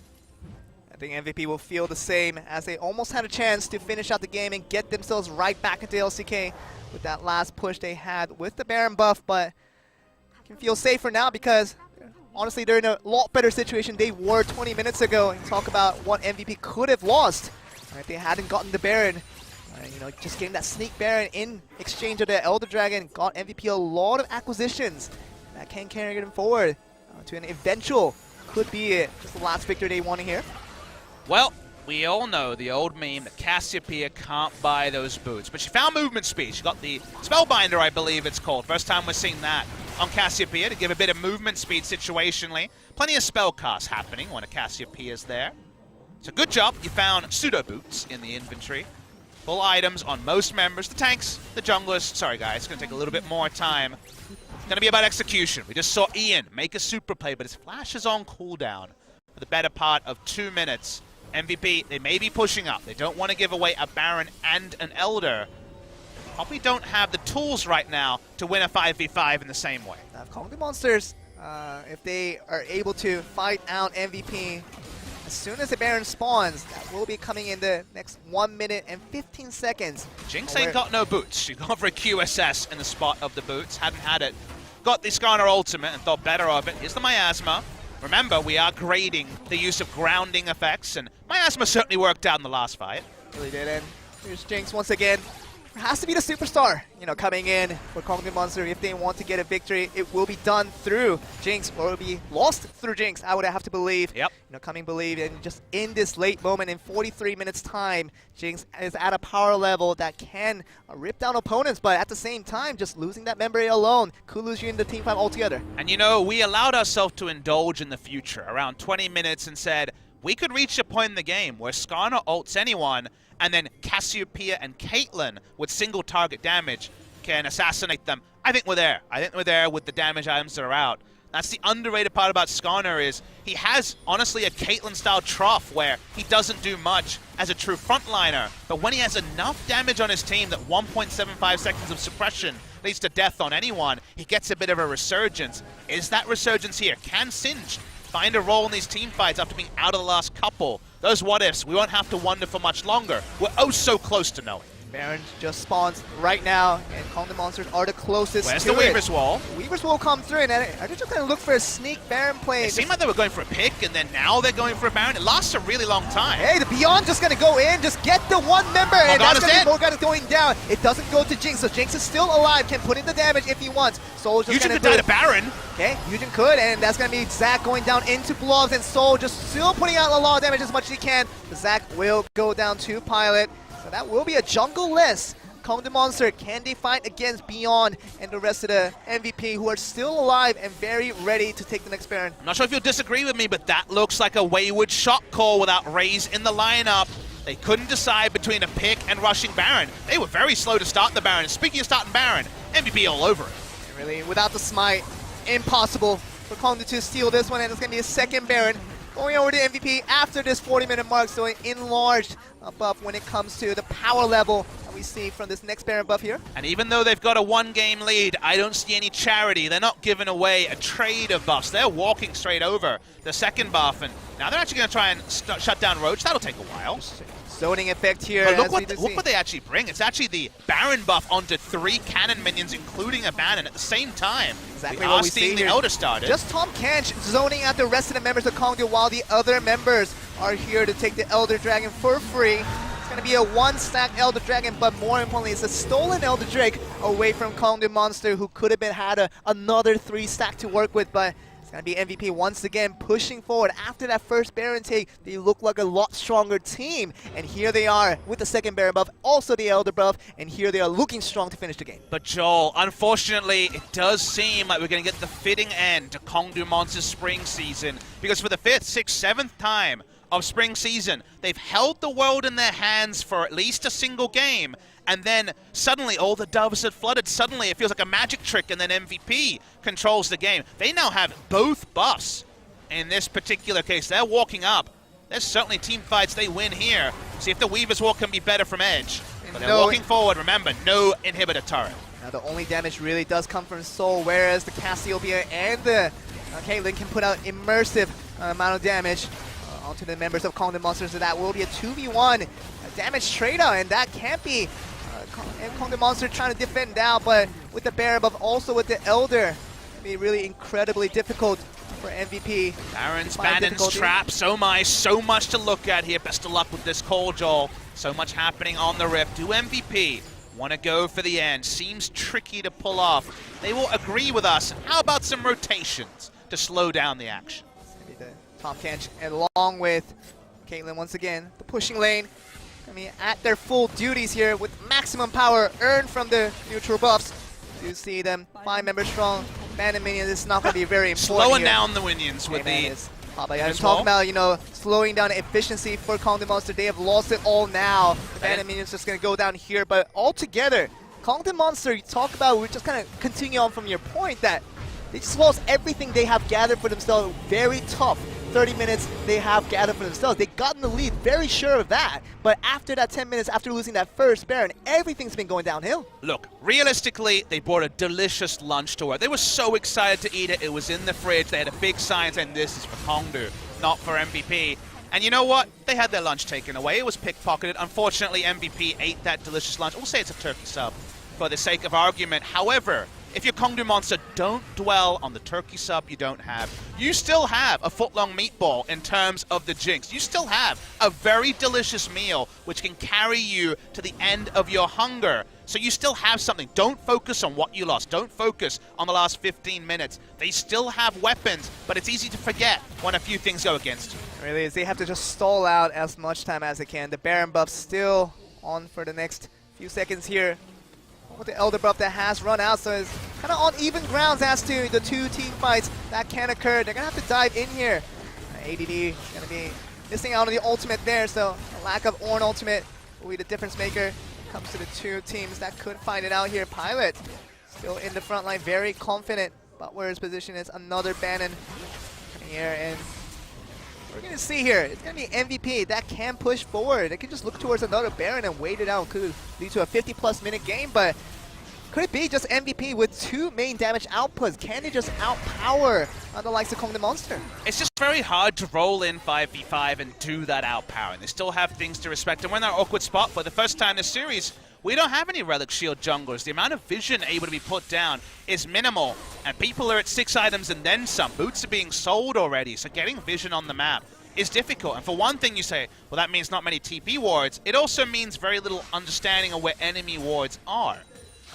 I think MVP will feel the same, as they almost had a chance to finish out the game and get themselves right back into LCK with that last push they had with the Baron buff, but can feel safer now because honestly they're in a lot better situation they were 20 minutes ago. And talk about what MVP could have lost if they hadn't gotten the Baron. Just getting that sneak Baron in exchange of the Elder Dragon got MVP a lot of acquisitions that can carry them forward to an eventual, could be it, just the last victory they want here. Well, we all know the old meme that Cassiopeia can't buy those boots, but she found movement speed. She got the Spellbinder, I believe it's called. First time we're seeing that on Cassiopeia to give a bit of movement speed situationally. Plenty of spell casts happening when a Cassiopeia is there. So good job, you found pseudo boots in the inventory. Full items on most members, the tanks, the junglers. Sorry guys, it's going to take a little bit more time. It's going to be about execution. We just saw Ian make a super play, but his flash is on cooldown for the better part of 2 minutes. MVP, they may be pushing up. They don't want to give away a Baron and an Elder. Probably don't have the tools right now to win a 5v5 in the same way. Now, Kongdoo Monsters, if they are able to fight out MVP, as soon as the Baron spawns, that will be coming in the next 1 minute and 15 seconds. Jinx ain't got no boots. She got for a QSS in the spot of the boots. Hadn't had it. Got the Skarner ultimate and thought better of it. Here's the Miasma. Remember, we are grading the use of grounding effects, and Miasma certainly worked out in the last fight. Really did, and here's Jinx once again. Has to be the superstar, coming in for Kongdoo Monster. If they want to get a victory, it will be done through Jinx, or it will be lost through Jinx, I would have to believe. Yep. And just in this late moment, in 43 minutes time, Jinx is at a power level that can rip down opponents, but at the same time, just losing that memory alone could lose you in the team fight altogether. And we allowed ourselves to indulge in the future around 20 minutes and said, we could reach a point in the game where Skarner ults anyone, and then Cassiopeia and Caitlyn with single target damage can assassinate them. I think we're there. I think we're there with the damage items that are out. That's the underrated part about Skarner is he has, honestly, a Caitlyn-style trough where he doesn't do much as a true frontliner, but when he has enough damage on his team that 1.75 seconds of suppression leads to death on anyone, he gets a bit of a resurgence. Is that resurgence here? Can Singed find a role in these team fights after being out of the last couple? Those what-ifs, we won't have to wonder for much longer. We're oh so close to knowing. Baron just spawns right now, and Kongdoo Monsters are the closest Where's to the Weaver's Wall? Weaver's Wall come through, and I just going to look for a sneak Baron play. It seemed like they were going for a pick, and then now they're going for a Baron. It lasts a really long time. Hey, the Beyond just going to go in, just get the one member, and that's going to be Morgana going down. It doesn't go to Jinx, so Jinx is still alive, can put in the damage if he wants. Soul just Yujin could die to Baron. Okay, Yujin could, and that's going to be Zac going down into gloves, and Soul just still putting out a lot of damage as much as he can. Zac will go down to Pilot, so that will be a jungle-less Kongdoo Monster. Can they fight against Beyond and the rest of the MVP who are still alive and very ready to take the next Baron? I'm not sure if you'll disagree with me, but that looks like a wayward shot call without Raze in the lineup. They couldn't decide between a pick and rushing Baron. They were very slow to start the Baron. Speaking of starting Baron, MVP all over it. And really, without the smite, impossible for Kongdoo to steal this one, and it's going to be a second Baron going over to MVP after this 40-minute mark, so an enlarged buff when it comes to the power level that we see from this next Baron buff here. And even though they've got a one-game lead, I don't see any charity. They're not giving away a trade of buffs. They're walking straight over the second buff, and now they're actually going to try and shut down Roach. That'll take a while. Zoning effect here. But look what they actually bring. It's actually the Baron buff onto 3 cannon minions, including a Baron at the same time. Exactly what we see the here. Elder started. Just Tahm Kench zoning out the rest of the members of Kongdoo while the other members are here to take the Elder Dragon for free. It's going to be a 1-stack Elder Dragon, but more importantly, it's a stolen Elder Drake away from Kongdoo Monster, who could have had another 3-stack to work with, but it's going to be MVP once again pushing forward. After that first Baron take, they look like a lot stronger team. And here they are with the second Baron buff, also the Elder buff, and here they are looking strong to finish the game. But Joel, unfortunately, it does seem like we're going to get the fitting end to Kongdoo Monster's spring season. Because for the 5th, 6th, 7th time of spring season, they've held the world in their hands for at least a single game. And then suddenly all the doves had flooded. Suddenly it feels like a magic trick, and then MVP controls the game. They now have both buffs in this particular case. They're walking up. There's certainly team fights they win here. See if the Weaver's Wall can be better from Edge. But they're walking forward. Remember, no inhibitor turret. Now the only damage really does come from Soul, whereas the Cassiopeia and the Caitlyn can put out immersive amount of damage onto the members of Kongdoo Monsters. So that will be a 2v1 damage trade-out, and that can't be Kongdoo Monster trying to defend down, but with the Baron buff, also with the Elder, it'll be really incredibly difficult for MVP. Baron's Bannon's trap, so much to look at here. Best of luck with this call, Joel. So much happening on the rip. Do MVP want to go for the end? Seems tricky to pull off. They will agree with us. How about some rotations to slow down the action? Tahm Kench, along with Caitlyn once again, the pushing lane. I mean, at their full duties here with maximum power earned from the neutral buffs. You see them 5 members strong. Bandit minions is not going to be very important. Slowing here. down the minions with the. I'm talking about, slowing down efficiency for Kongdoo Monster. They have lost it all now. The Bandit minions just going to go down here, but altogether, Kongdoo Monster, you talk about, we're just kind of continue on from your point that they just lost everything they have gathered for themselves. Very tough 30 minutes they have gathered for themselves. They got in the lead, very sure of that. But after that 10 minutes, after losing that first Baron, everything's been going downhill. Look, realistically, they brought a delicious lunch to work. They were so excited to eat it. It was in the fridge. They had a big sign saying, "This is for Kongdoo, not for MVP." And you know what? They had their lunch taken away. It was pickpocketed. Unfortunately, MVP ate that delicious lunch. We'll say it's a turkey sub for the sake of argument. However, if you're Kongdoo Monster, don't dwell on the turkey sub you don't have. You still have a foot-long meatball in terms of the Jinx. You still have a very delicious meal which can carry you to the end of your hunger. So you still have something. Don't focus on what you lost. Don't focus on the last 15 minutes. They still have weapons, but it's easy to forget when a few things go against you. It really is. They have to just stall out as much time as they can. The Baron buff still on for the next few seconds here. With the Elder buff that has run out, so it's kind of on even grounds as to the two team fights that can occur. They're going to have to dive in here. ADD going to be missing out on the ultimate there, so a lack of Ornn ultimate will be the difference maker. Comes to the two teams that could find it out here. Pilot still in the front line, very confident about where his position is. Another Bannon here, and we're going to see here, it's going to be MVP that can push forward. They can just look towards another Baron and wait it out. Could lead to a 50-plus minute game, but could it be just MVP with two main damage outputs? Can they just outpower the likes of Kongdoo Monster? It's just very hard to roll in 5v5 and do that outpowering. They still have things to respect, and we're in that awkward spot for the first time this series. We don't have any Relic Shield junglers. The amount of vision able to be put down is minimal, and people are at 6 items and then some. Boots are being sold already, so getting vision on the map is difficult. And for one thing you say, well, that means not many TP wards. It also means very little understanding of where enemy wards are.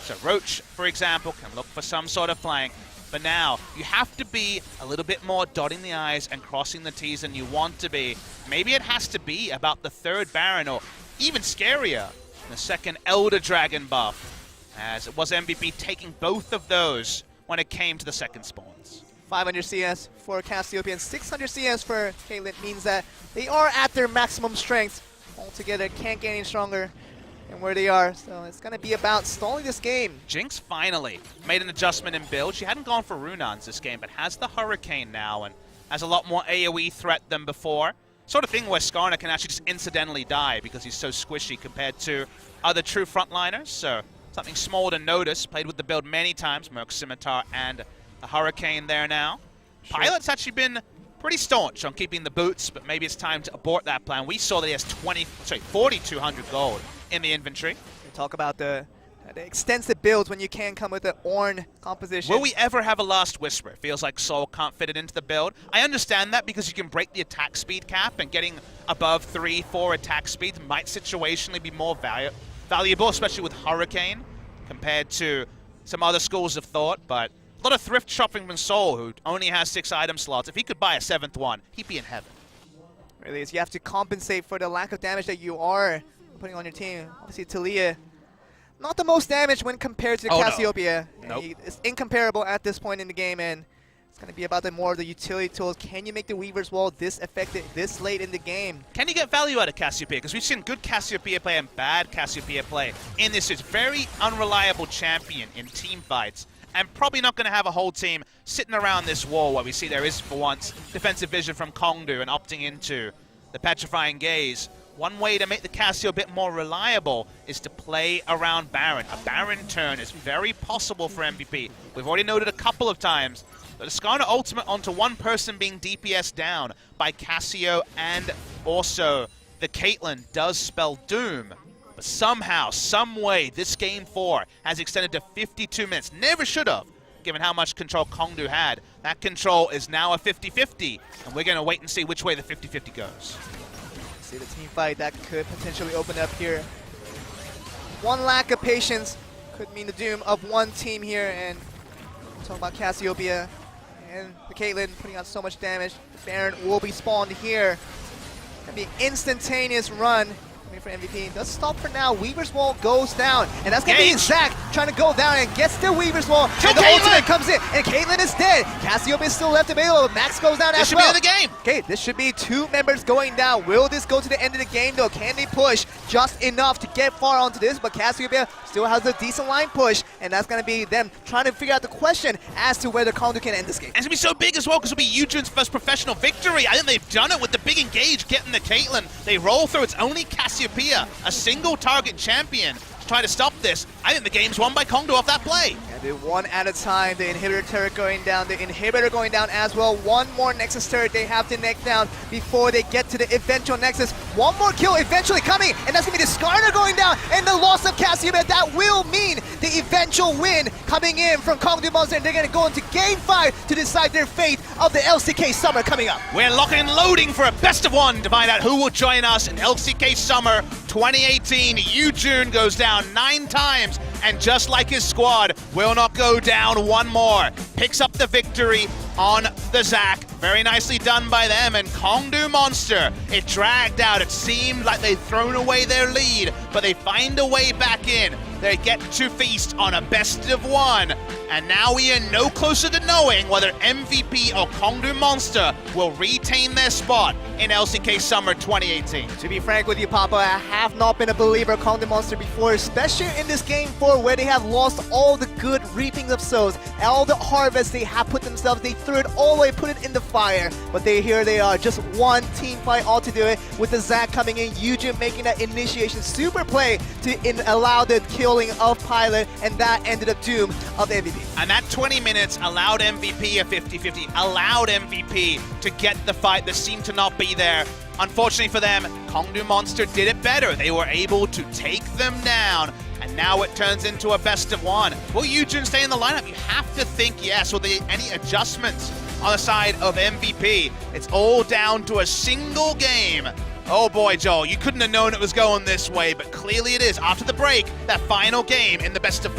So Roach, for example, can look for some sort of flank, but now you have to be a little bit more dotting the I's and crossing the T's than you want to be. Maybe it has to be about the third Baron, or even scarier, the second Elder Dragon buff, as it was MVP taking both of those when it came to the second spawns. 500 CS for Cassiopeia and 600 CS for Caitlyn means that they are at their maximum strength altogether. Can't get any stronger than where they are, so it's going to be about stalling this game. Jinx finally made an adjustment in build. She hadn't gone for Runans this game, but has the Hurricane now and has a lot more AoE threat than before. Sort of thing where Skarner can actually just incidentally die because he's so squishy compared to other true frontliners. So something small to notice. Played with the build many times. Merc Scimitar and a Hurricane there now. Sure. Pilot's actually been pretty staunch on keeping the boots, but maybe it's time to abort that plan. We saw that he has 4,200 gold in the inventory. We talk about the extensive builds when you can come with an Ornn composition. Will we ever have a Last Whisper? It feels like Soul can't fit it into the build. I understand that because you can break the attack speed cap, and getting above 3-4 attack speeds might situationally be more valuable, especially with Hurricane, compared to some other schools of thought. But a lot of thrift shopping from Soul, who only has 6 item slots. If he could buy a 7th one, he'd be in heaven. Really is. You have to compensate for the lack of damage that you are putting on your team. Obviously, Talia, not the most damage when compared to Cassiopeia. No. Nope. It's incomparable at this point in the game, and it's going to be about the more of the utility tools. Can you make the Weaver's Wall this effective this late in the game? Can you get value out of Cassiopeia? Because we've seen good Cassiopeia play and bad Cassiopeia play in this. It's very unreliable champion in team fights, and probably not going to have a whole team sitting around this wall where we see there is, for once, defensive vision from Kongdoo and opting into the Petrifying Gaze. One way to make the Cassio a bit more reliable is to play around Baron. A Baron turn is very possible for MVP. We've already noted a couple of times that the Skarner ultimate onto one person being DPS down by Cassio and also the Caitlyn does spell doom. But somehow, some way, this Game 4 has extended to 52 minutes. Never should have, given how much control Kongdoo had. That control is now a 50-50, and we're going to wait and see which way the 50-50 goes. See the team fight that could potentially open up here. One lack of patience could mean the doom of one team here, and talking about Cassiopeia and the Caitlyn putting out so much damage. The Baron will be spawned here. Gonna be instantaneous run for MVP. Does stop for now. Weaver's Wall goes down, and that's gonna be Zach trying to go down and gets the Weaver's Wall. And the ultimate comes in, and Caitlyn is dead. Cassiopeia is still left available. Max goes down as well. This should be the game. Okay, this should be 2 members going down. Will this go to the end of the game though? Can they push just enough to get far onto this? But Cassiopeia still has a decent line push, and that's gonna be them trying to figure out the question as to whether Kongdoo can end this game. And it's gonna be so big as well because it'll be Eugen's first professional victory. I think they've done it with the big engage, getting the Caitlyn. They roll through. It's only Cassiopeia, a single target champion, to try to stop this. I think the game's won by Kongdoo off that play. Yeah, they're one at a time. The inhibitor turret going down, the inhibitor going down as well. One more Nexus turret they have to neck down before they get to the eventual Nexus. One more kill eventually coming, and that's gonna be the Skarner going down, and the loss of Cassiopeia. That will mean the eventual win coming in from Kongdoo Monster, and they're going to go into Game 5 to decide their fate of the LCK Summer coming up. We're locking and loading for a best of one to find out who will join us in LCK Summer 2018. Yoojun goes down 9 times, and just like his squad, will not go down one more. Picks up the victory on the Zac. Very nicely done by them, and Kongdoo Monster, it dragged out. It seemed like they'd thrown away their lead, but they find a way back in. They get to feast on a best of one, and now we are no closer to knowing whether MVP or Kongdoo Monster will retain their spot in LCK Summer 2018. To be frank with you, Papa, I have not been a believer of Kongdoo Monster before, especially in this Game 4 where they have lost all the good reapings of souls, all the harvests they have put themselves, they threw it all away, put it in the fire, but here they are, just one team fight all to do it, with the Zac coming in, Yoojun making that initiation super play to allow the killing of Pilot, and that ended up doom of MVP. And that 20 minutes allowed MVP a 50-50, allowed MVP to get the fight that seemed to not be there. Unfortunately for them, Kongdoo Monster did it better. They were able to take them down, and now it turns into a best of one. Will Yoojun stay in the lineup? You have to think yes. Will there be any adjustments on the side of MVP? It's all down to a single game. Oh boy, Joel, you couldn't have known it was going this way, but clearly it is. After the break, that final game in the best of